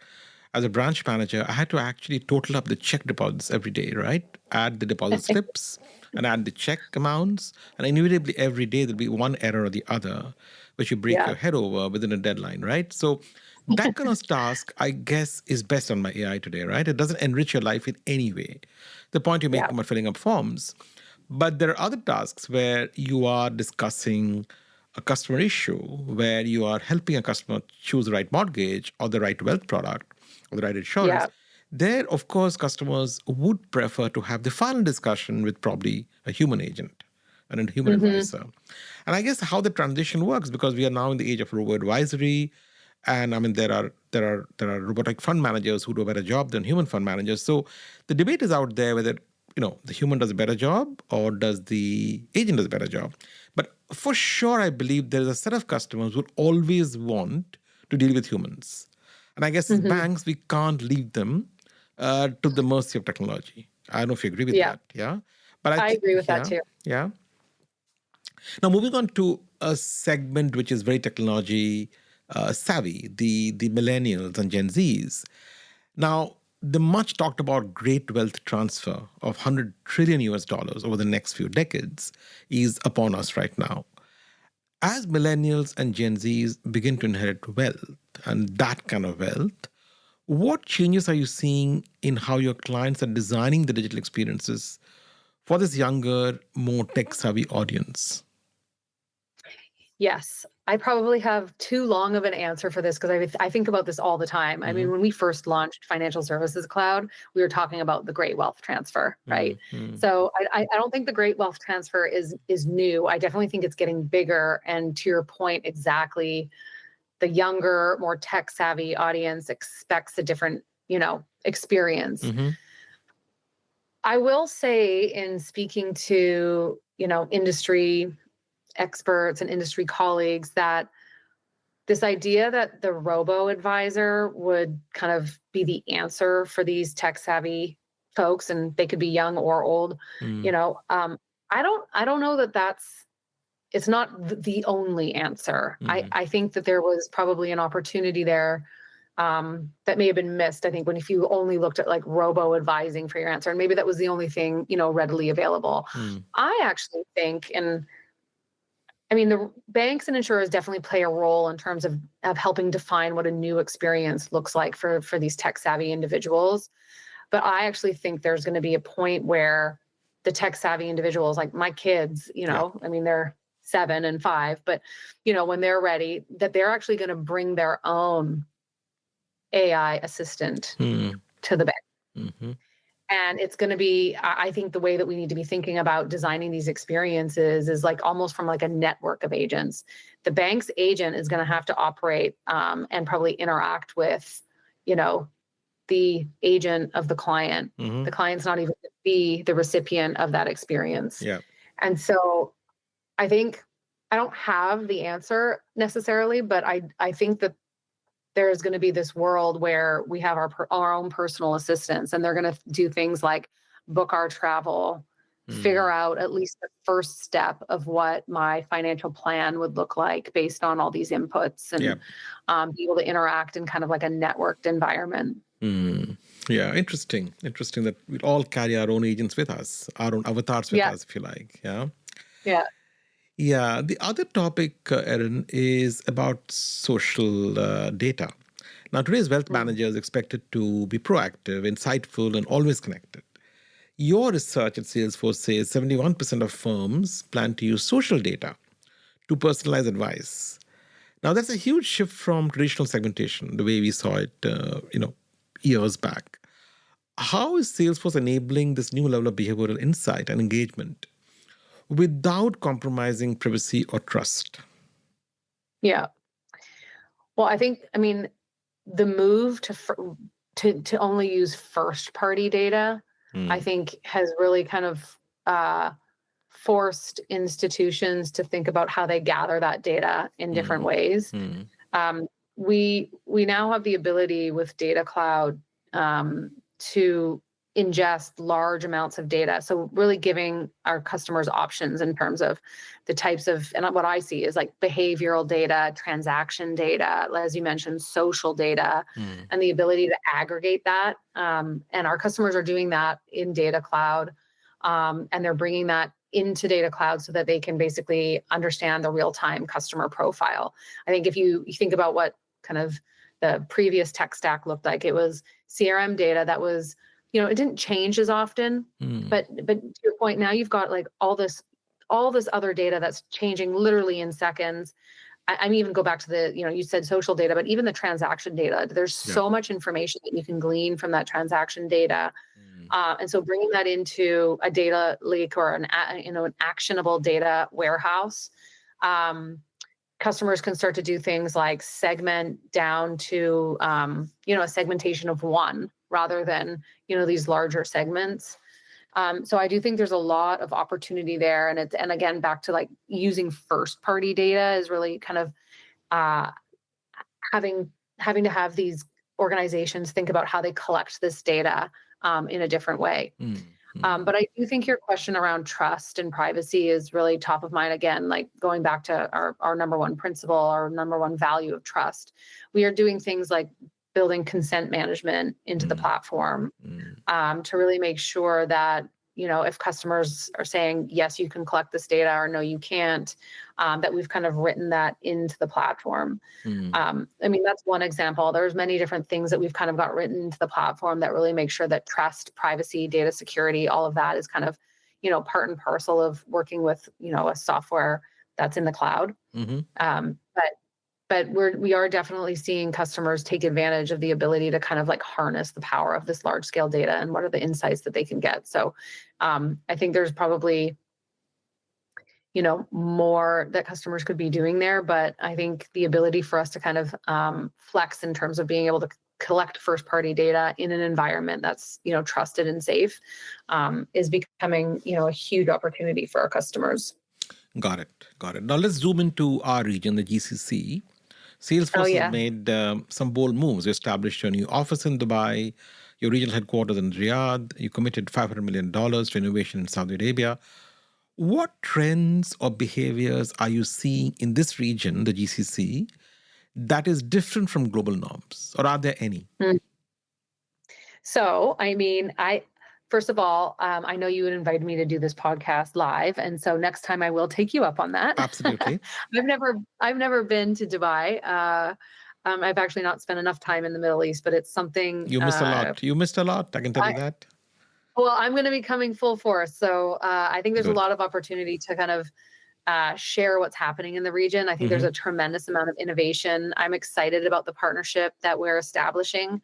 as a branch manager, I had to actually total up the check deposits every day, right? Add the deposit slips and add the check amounts. And inevitably every day there'll be one error or the other, which you break your head over within a deadline, right? So that kind of task, I guess, is best on my AI today, right? It doesn't enrich your life in any way. The point you make about filling up forms. But there are other tasks where you are discussing a customer issue, where you are helping a customer choose the right mortgage or the right wealth product or the right insurance. There, of course, customers would prefer to have the final discussion with probably a human agent and a human advisor. And I guess how the transition works, because we are now in the age of robo-advisory, and I mean there are robotic fund managers who do a better job than human fund managers. So the debate is out there whether the human does a better job or does the agent does a better job. But for sure, I believe there is a set of customers who always want to deal with humans. And I guess as banks, we can't leave them to the mercy of technology. I don't know if you agree with that. Yeah. But I agree with that too. Yeah. Now, moving on to a segment which is very technology savvy, the millennials and Gen Zs. Now, the much talked about great wealth transfer of $100 trillion over the next few decades is upon us right now. As millennials and Gen Zs begin to inherit wealth, and that kind of wealth, what changes are you seeing in how your clients are designing the digital experiences for this younger, more tech-savvy audience? Yes, I probably have too long of an answer for this because I think about this all the time. I mean, when we first launched Financial Services Cloud, we were talking about the great wealth transfer, right? So I don't think the great wealth transfer is new. I definitely think it's getting bigger. And to your point, exactly, the younger, more tech-savvy audience expects a different, experience. I will say, in speaking to, industry experts and industry colleagues, that this idea that the robo-advisor would kind of be the answer for these tech-savvy folks, and they could be young or old, I don't know that it's not the only answer. I think that there was probably an opportunity there that may have been missed. I think if you only looked at like robo-advising for your answer, and maybe that was the only thing, readily available. I actually think, the banks and insurers definitely play a role in terms of helping define what a new experience looks like for these tech-savvy individuals. But I actually think there's going to be a point where the tech-savvy individuals, like my kids, they're 7 and 5, but, when they're ready, that they're actually going to bring their own AI assistant to the bank. And it's going to be, I think the way that we need to be thinking about designing these experiences is like almost from like a network of agents. The bank's agent is going to have to operate and probably interact with, the agent of the client. The client's not even going to be the recipient of that experience. And so I think I don't have the answer necessarily, but I think that there's going to be this world where we have our own personal assistants, and they're going to do things like book our travel, figure out at least the first step of what my financial plan would look like based on all these inputs, and be able to interact in kind of like a networked environment. Yeah, interesting that we all carry our own agents with us, our own avatars with us, if you like. Yeah. The other topic, Eran, is about social data. Now, today's wealth manager is expected to be proactive, insightful, and always connected. Your research at Salesforce says 71% of firms plan to use social data to personalize advice. Now, that's a huge shift from traditional segmentation, the way we saw it, years back. How is Salesforce enabling this new level of behavioral insight and engagement without compromising privacy or trust? Yeah. Well, I think, the move to only use first-party data, I think, has really kind of forced institutions to think about how they gather that data in different ways. We now have the ability with Data Cloud to ingest large amounts of data. So really giving our customers options in terms of the types of, and what I see is like behavioral data, transaction data, as you mentioned, social data, and the ability to aggregate that. And our customers are doing that in Data Cloud. And they're bringing that into Data Cloud so that they can basically understand the real-time customer profile. I think if you think about what kind of the previous tech stack looked like, it was CRM data that was, it didn't change as often, but to your point, now you've got like all this other data that's changing literally in seconds. I mean, even go back to the, you said social data, but even the transaction data, there's so much information that you can glean from that transaction data. And so bringing that into a data lake or an actionable data warehouse, customers can start to do things like segment down to, a segmentation of one rather than, these larger segments. So I do think there's a lot of opportunity there. And again, back to like using first party data is really kind of having to have these organizations think about how they collect this data in a different way. But I do think your question around trust and privacy is really top of mind. Again, like going back to our number one principle, our number one value of trust. We are doing things like building consent management into the platform to really make sure that, if customers are saying, yes, you can collect this data or no, you can't, that we've kind of written that into the platform. I mean, that's one example. There's many different things that we've kind of got written into the platform that really make sure that trust, privacy, data security, all of that is kind of, part and parcel of working with, a software that's in the cloud. But we are definitely seeing customers take advantage of the ability to kind of like harness the power of this large scale data and what are the insights that they can get. So I think there's probably, more that customers could be doing there. But I think the ability for us to kind of flex in terms of being able to collect first party data in an environment that's, trusted and safe is becoming, a huge opportunity for our customers. Got it. Now let's zoom into our region, the GCC. Salesforce has made some bold moves. You established your new office in Dubai, your regional headquarters in Riyadh. You committed $500 million to innovation in Saudi Arabia. What trends or behaviors are you seeing in this region, the GCC, that is different from global norms? Or are there any? So, I mean, first of all, I know you had invited me to do this podcast live, and so next time I will take you up on that. Absolutely. I've never been to Dubai. I've actually not spent enough time in the Middle East, but it's something you missed a lot. You missed a lot. I can tell you that. Well, I'm going to be coming full force, so I think there's a lot of opportunity to kind of share what's happening in the region. I think there's a tremendous amount of innovation. I'm excited about the partnership that we're establishing.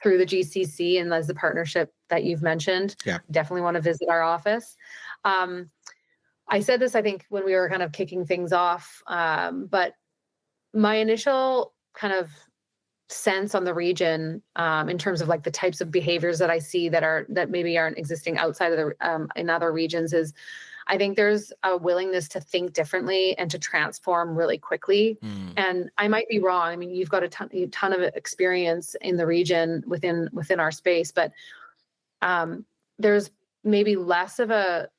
Through the GCC and as the partnership that you've mentioned. Definitely want to visit our office. I said this, I think, when we were kind of kicking things off, but my initial kind of sense on the region in terms of like the types of behaviors that I see that maybe aren't existing outside of the in other regions is I think there's a willingness to think differently and to transform really quickly. And I might be wrong. I mean, you've got a ton of experience in the region within our space, but there's maybe less of a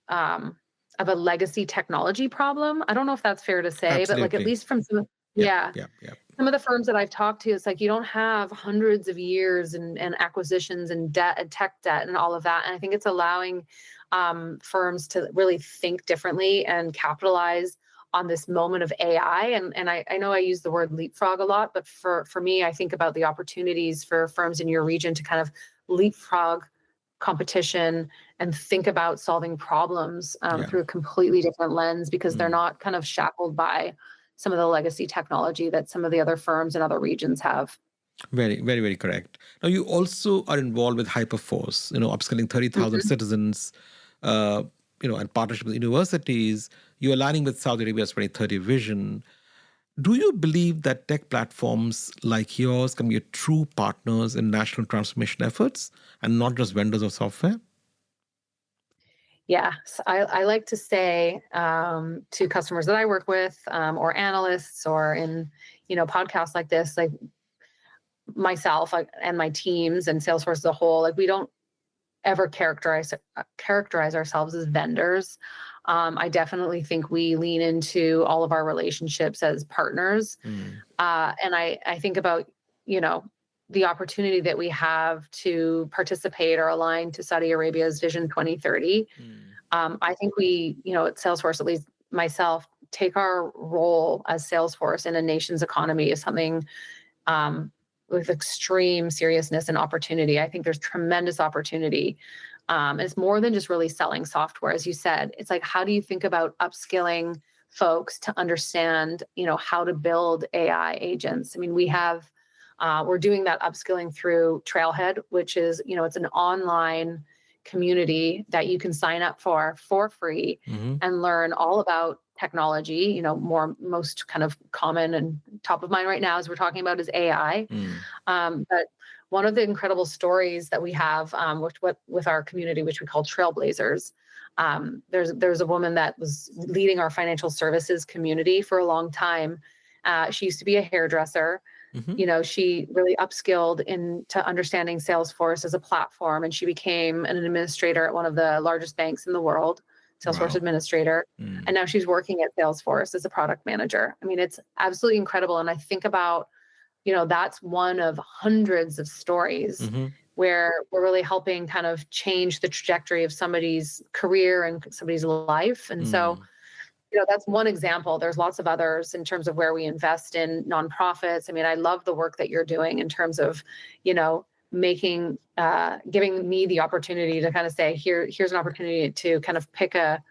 legacy technology problem. I don't know if that's fair to say, Absolutely. but like at least from some some of the firms that I've talked to, it's like you don't have hundreds of years and acquisitions and debt and tech debt and all of that. And I think it's allowing firms to really think differently and capitalize on this moment of AI. And I know I use the word leapfrog a lot, but for me, I think about the opportunities for firms in your region to kind of leapfrog competition and think about solving problems through a completely different lens because they're not kind of shackled by some of the legacy technology that some of the other firms in other regions have. Very, very, very correct. Now, you also are involved with Hyperforce, upskilling 30,000 citizens, and partnership with universities. You're aligning with Saudi Arabia's 2030 vision. Do you believe that tech platforms like yours can be true partners in national transformation efforts and not just vendors of software? Yes, I like to say to customers that I work with or analysts or in, podcasts like this, like myself and my teams and Salesforce as a whole, like we don't ever characterize ourselves as vendors. I definitely think we lean into all of our relationships as partners. And I think about, the opportunity that we have to participate or align to Saudi Arabia's Vision 2030. I think we, at Salesforce, at least myself, take our role as Salesforce in a nation's economy as something with extreme seriousness and opportunity. I think there's tremendous opportunity. It's more than just really selling software. As you said, it's like, how do you think about upskilling folks to understand, how to build AI agents. I mean, we're doing that upskilling through Trailhead, which is, it's an online community that you can sign up for free and learn all about technology. Most kind of common and top of mind right now as we're talking about is AI. But one of the incredible stories that we have with our community, which we call Trailblazers, there's a woman that was leading our financial services community for a long time. She used to be a hairdresser. She really upskilled into understanding Salesforce as a platform, and she became an administrator at one of the largest banks in the world, Salesforce administrator. And now she's working at Salesforce as a product manager. I mean, it's absolutely incredible. And I think about, that's one of hundreds of stories where we're really helping kind of change the trajectory of somebody's career and somebody's life. And so, that's one example. There's lots of others in terms of where we invest in nonprofits. I mean, I love the work that you're doing in terms of, giving me the opportunity to kind of say, here's an opportunity to kind of pick a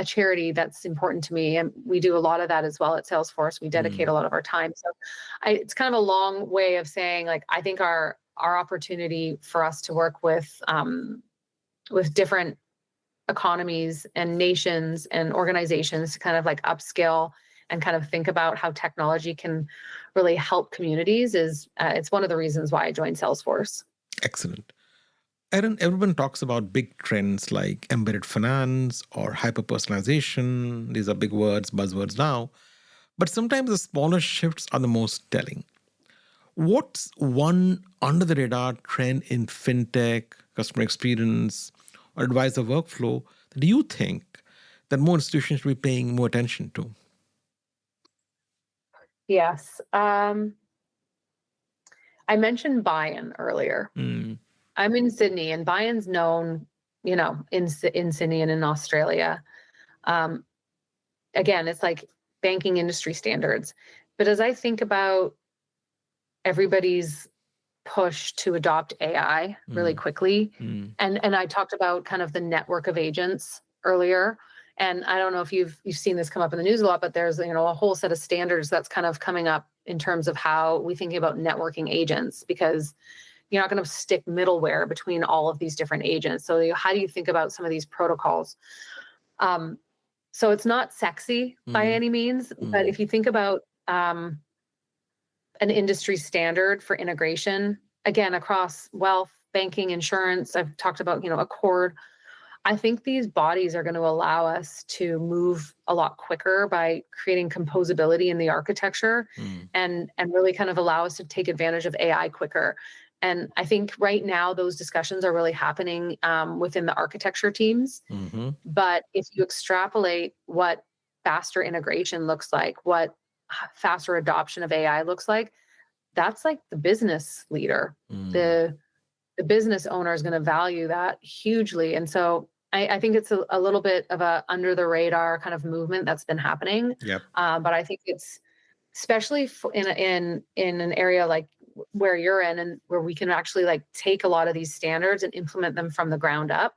charity that's important to me. And we do a lot of that as well at Salesforce. We dedicate a lot of our time. So it's kind of a long way of saying, like, I think our opportunity for us to work with different economies and nations and organizations to kind of like upskill and kind of think about how technology can really help communities is it's one of the reasons why I joined Salesforce. Excellent. Eran, everyone talks about big trends like embedded finance or hyper-personalization. These are big words, buzzwords now. But sometimes the smaller shifts are the most telling. What's one under-the-radar trend in fintech, customer experience, or advisor workflow that do you think that more institutions should be paying more attention to? Yes. I mentioned buy-in earlier. I'm in Sydney, and buy-in's known, in Sydney and in Australia. Again, it's like banking industry standards. But as I think about everybody's push to adopt AI really quickly, and I talked about kind of the network of agents earlier, and I don't know if you've seen this come up in the news a lot, but there's a whole set of standards that's kind of coming up in terms of how we think about networking agents, because you're not going to stick middleware between all of these different agents. So how do you think about some of these protocols? So it's not sexy by any means, but if you think about an industry standard for integration, again, across wealth, banking, insurance, I've talked about, Accord. I think these bodies are going to allow us to move a lot quicker by creating composability in the architecture and really kind of allow us to take advantage of AI quicker. And I think right now those discussions are really happening within the architecture teams. But if you extrapolate what faster integration looks like, what faster adoption of AI looks like, that's like the business leader. The business owner is going to value that hugely. And so I think it's a little bit of a under the radar kind of movement that's been happening. But I think it's especially in an area like where you're in and where we can actually like take a lot of these standards and implement them from the ground up.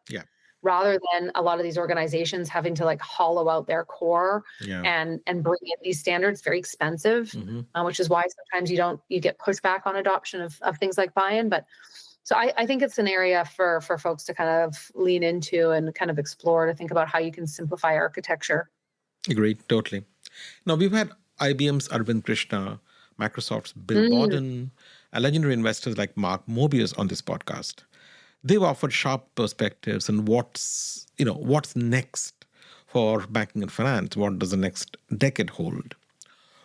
Rather than a lot of these organizations having to like hollow out their core and bring in these standards, very expensive, which is why sometimes you get pushback on adoption of things like buy-in. But so I think it's an area for folks to kind of lean into and kind of explore, to think about how you can simplify architecture. Agreed, totally. Now, we've had IBM's Arvind Krishna, Microsoft's Bill Borden, and legendary investors like Mark Mobius on this podcast. They've offered sharp perspectives on what's next for banking and finance. What does the next decade hold?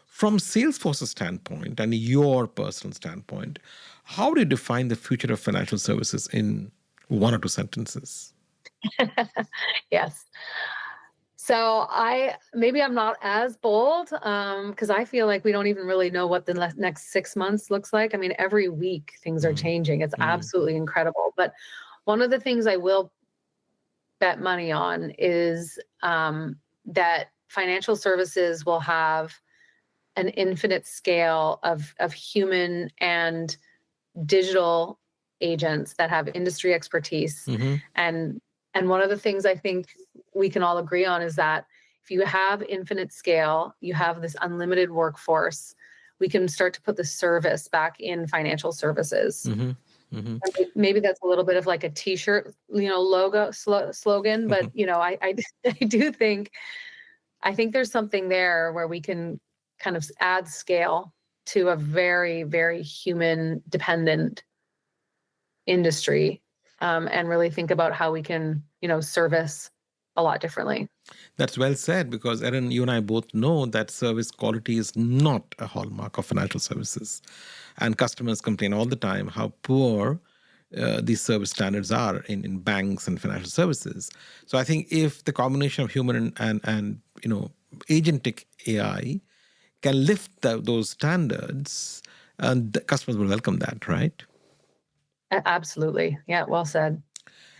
From Salesforce's standpoint and your personal standpoint, how do you define the future of financial services in one or two sentences? Yes. So I'm not as bold because I feel like we don't even really know what the next 6 months looks like. I mean, every week things are changing. It's absolutely incredible. But one of the things I will bet money on is that financial services will have an infinite scale of human and digital agents that have industry expertise. And one of the things I think we can all agree on is that if you have infinite scale, you have this unlimited workforce, we can start to put the service back in financial services. Mm-hmm. Mm-hmm. Maybe that's a little bit of like a t-shirt, slogan, but I do think, there's something there where we can kind of add scale to a very, very human dependent industry, and really think about how we can, service a lot differently. That's well said, because Eran, you and I both know that service quality is not a hallmark of financial services. And customers complain all the time how poor these service standards are in banks and financial services. So I think if the combination of human and agentic AI can lift those standards, the customers will welcome that, right? Absolutely. Yeah, well said.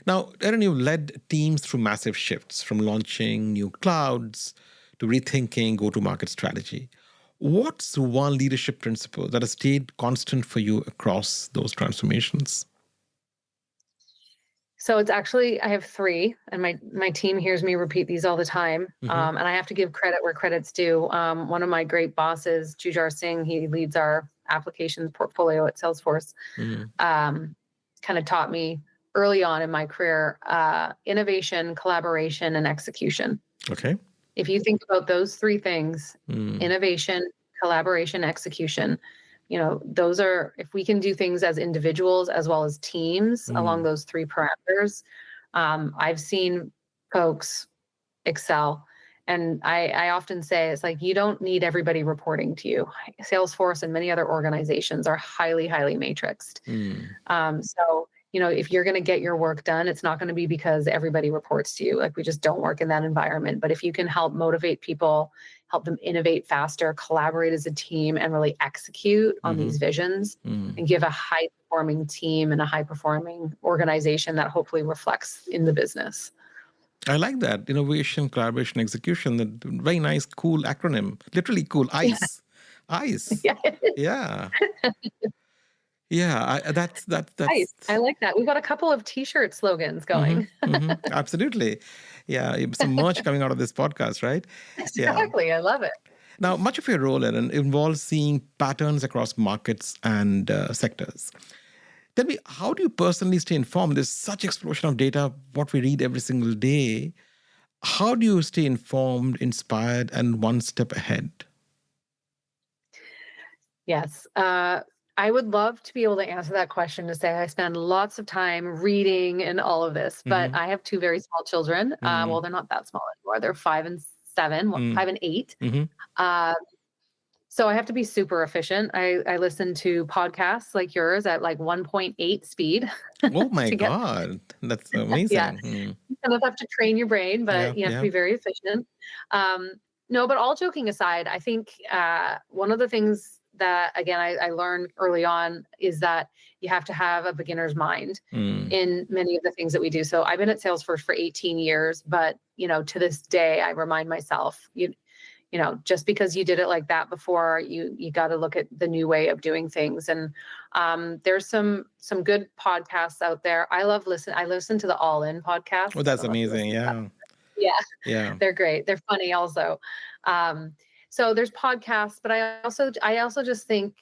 Now, Eran, you've led teams through massive shifts, from launching new clouds to rethinking go-to-market strategy. What's one leadership principle that has stayed constant for you across those transformations? So it's actually, I have three, and my team hears me repeat these all the time. And I have to give credit where credit's due. One of my great bosses, Jujar Singh, he leads our applications portfolio at Salesforce, kind of taught me early on in my career, innovation, collaboration, and execution. Okay. If you think about those three things, innovation, collaboration, execution, those are, if we can do things as individuals as well as teams along those three parameters, I've seen folks excel. And I often say, it's like, you don't need everybody reporting to you. Salesforce and many other organizations are highly, highly matrixed. So, if you're going to get your work done, it's not going to be because everybody reports to you. Like, we just don't work in that environment. But if you can help motivate people, help them innovate faster, collaborate as a team, and really execute on these visions, and give a high-performing team and a high-performing organization that hopefully reflects in the business. I like that. Innovation, collaboration, execution. That very nice, cool acronym. Literally cool. ICE. Yeah. ICE. Yeah. Yeah, that's Nice. I like that. We've got a couple of t-shirt slogans going. Absolutely. Yeah, some merch coming out of this podcast, right? Exactly. Yeah. I love it. Now, much of your role, Eran, involves seeing patterns across markets and sectors. Tell me, how do you personally stay informed? There's such explosion of data, what we read every single day. How do you stay informed, inspired, and one step ahead? Yes. I would love to be able to answer that question, to say I spend lots of time reading and all of this, but I have two very small children. Well, they're not that small anymore. They're 5 and 7, 5 and 8. So I have to be super efficient. I listen to podcasts like yours at like 1.8 speed. Oh my God. That's amazing. Yeah. You kind of have to train your brain, but you have to be very efficient. No, but all joking aside, I think one of the things that, again, I learned early on is that you have to have a beginner's mind in many of the things that we do. So I've been at Salesforce for 18 years, but, to this day, I remind myself, just because you did it like that before, you got to look at the new way of doing things. And there's some good podcasts out there. I listen to the All In podcast. Oh, that's amazing. Yeah. Yeah. They're great. They're funny also. So there's podcasts, but I also just think,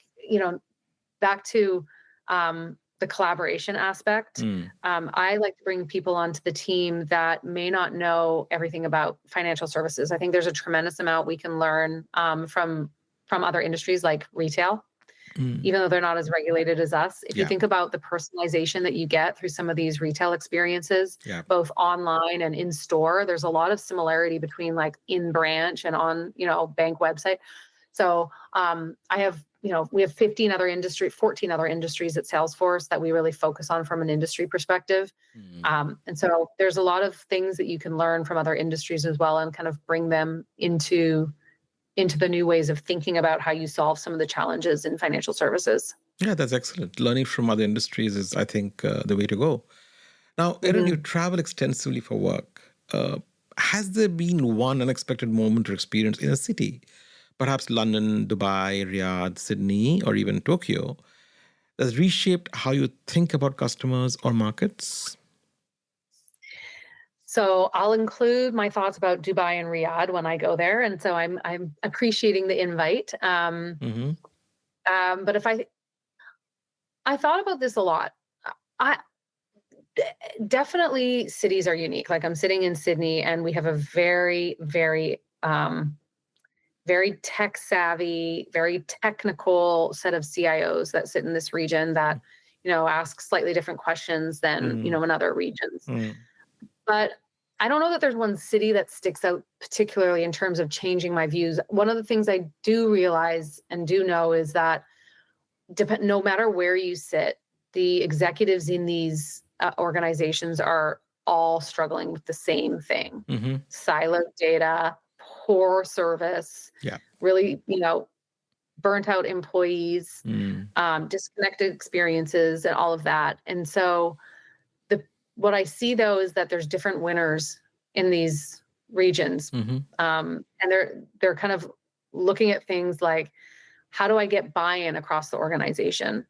back to the collaboration aspect. I like to bring people onto the team that may not know everything about financial services. I think there's a tremendous amount we can learn from other industries like retail, even though they're not as regulated as us. If you think about the personalization that you get through some of these retail experiences, both online and in store, there's a lot of similarity between like in branch and on, bank website. So we have 14 other industries at Salesforce that we really focus on from an industry perspective. And so there's a lot of things that you can learn from other industries as well, and kind of bring them into the new ways of thinking about how you solve some of the challenges in financial services. Yeah, that's excellent. Learning from other industries is, I think, the way to go. Now, Eran, you travel extensively for work. Has there been one unexpected moment or experience in a city, perhaps London, Dubai, Riyadh, Sydney, or even Tokyo, that's reshaped how you think about customers or markets? So I'll include my thoughts about Dubai and Riyadh when I go there, and so I'm appreciating the invite. But if I thought about this a lot. I definitely cities are unique. Like I'm sitting in Sydney, and we have a very, very, very tech savvy, very technical set of CIOs that sit in this region that, ask slightly different questions than, in other regions. But I don't know that there's one city that sticks out particularly in terms of changing my views. One of the things I do realize and do know is that no matter where you sit, the executives in these organizations are all struggling with the same thing. Siloed data, poor service, really, burnt out employees, disconnected experiences, and all of that. And so what I see, though, is that there's different winners in these regions. And they're kind of looking at things like, how do I get buy-in across the organization?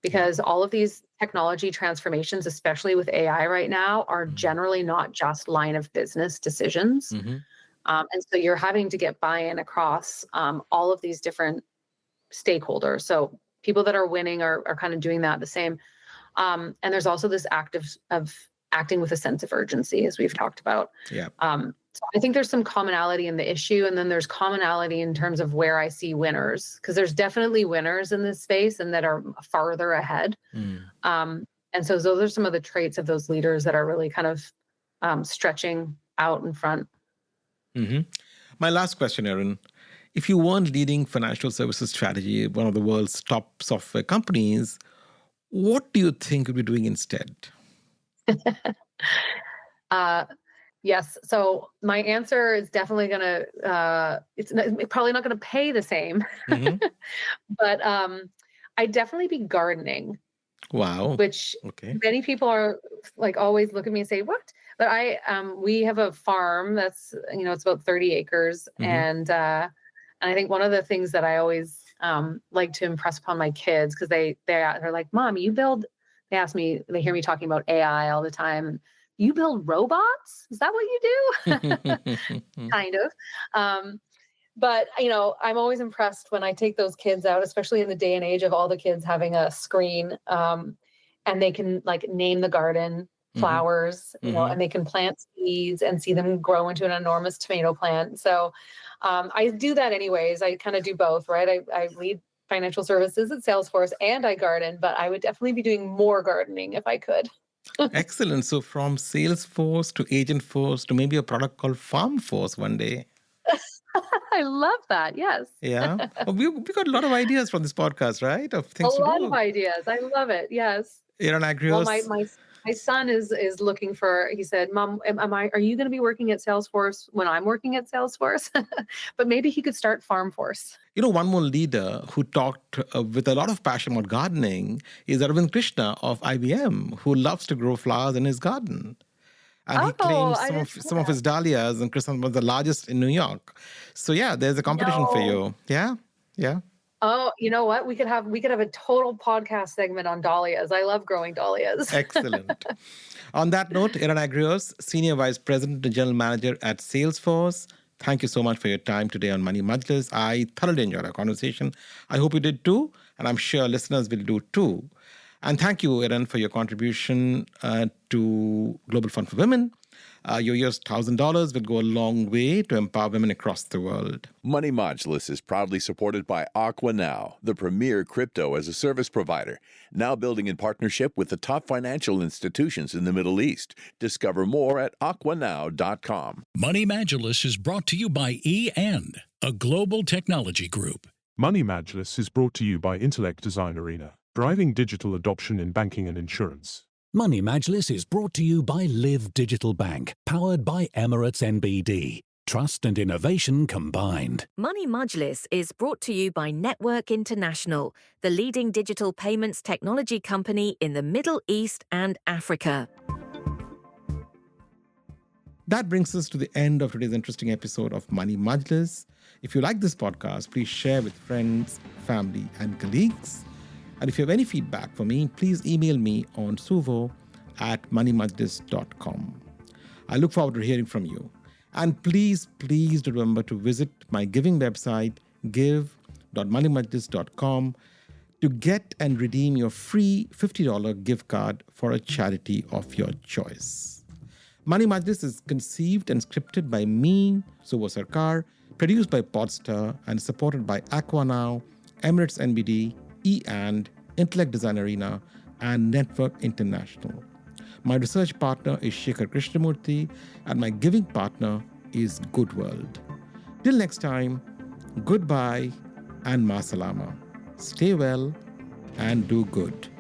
Because all of these technology transformations, especially with AI right now, are generally not just line of business decisions. And so you're having to get buy-in across all of these different stakeholders. So people that are winning are kind of doing that the same. And there's also this act of acting with a sense of urgency, as we've talked about. So I think there's some commonality in the issue, and then there's commonality in terms of where I see winners, because there's definitely winners in this space and that are farther ahead. And so those are some of the traits of those leaders that are really kind of stretching out in front. My last question, Eran. If you weren't leading financial services strategy, one of the world's top software companies, what do you think you'd be doing instead? Yes. So my answer is definitely going to, it's probably not going to pay the same, but I'd definitely be gardening. Wow. Which many people are like always look at me and say, what? But we have a farm that's, it's about 30 acres. And I think one of the things that I always like to impress upon my kids, because they're like, Mom, they ask me, they hear me talking about AI all the time. You build robots? Is that what you do? Kind of. But, I'm always impressed when I take those kids out, especially in the day and age of all the kids having a screen, and they can like name the garden flowers, and they can plant seeds and see them grow into an enormous tomato plant. So I do that anyways. I kind of do both, right? I lead financial services at Salesforce and I garden, but I would definitely be doing more gardening if I could. Excellent. So from Salesforce to Agentforce to maybe a product called FarmForce one day. I love that. Yes. Yeah. We got a lot of ideas from this podcast, right? Of things a to do. lot of ideas. I love it. Yes. Eran Agrios. Well, my son is looking for, he said, Mom, are you going to be working at Salesforce when I'm working at Salesforce? But maybe he could start FarmForce. One more leader who talked with a lot of passion about gardening is Arvind Krishna of IBM, who loves to grow flowers in his garden. And he claims some of his dahlias, and Krishna was the largest in New York. So yeah, there's a competition for you. Yeah. Oh, you know what? We could have a total podcast segment on dahlias. I love growing dahlias. Excellent. On that note, Eran Agrios, Senior Vice President and General Manager at Salesforce, thank you so much for your time today on Money Majlis. I thoroughly enjoyed our conversation. I hope you did too, and I'm sure listeners will do too. And thank you, Eran, for your contribution to Global Fund for Women. Your year's $1,000 will go a long way to empower women across the world. Money Majlis is proudly supported by Aqua Now, the premier crypto as a service provider, now building in partnership with the top financial institutions in the Middle East. Discover more at aquanow.com. Money Majlis is brought to you by E&, a global technology group. Money Majlis is brought to you by Intellect Design Arena, driving digital adoption in banking and insurance. Money Majlis is brought to you by Live Digital Bank, powered by Emirates NBD. Trust and innovation combined. Money Majlis is brought to you by Network International, the leading digital payments technology company in the Middle East and Africa. That brings us to the end of today's interesting episode of Money Majlis. If you like this podcast, please share with friends, family, and colleagues. And if you have any feedback for me, please email me on suvo@moneymajlis.com. I look forward to hearing from you. And please do remember to visit my giving website, give.moneymajlis.com, to get and redeem your free $50 gift card for a charity of your choice. Money Majlis is conceived and scripted by me, Suvo Sarkar, produced by Podster, and supported by Aqua Now, Emirates NBD, E&, Intellect Design Arena, and Network International. My research partner is Shekhar Krishnamurthy, and my giving partner is Good World. Till next time, goodbye and ma salama. Stay well and do good.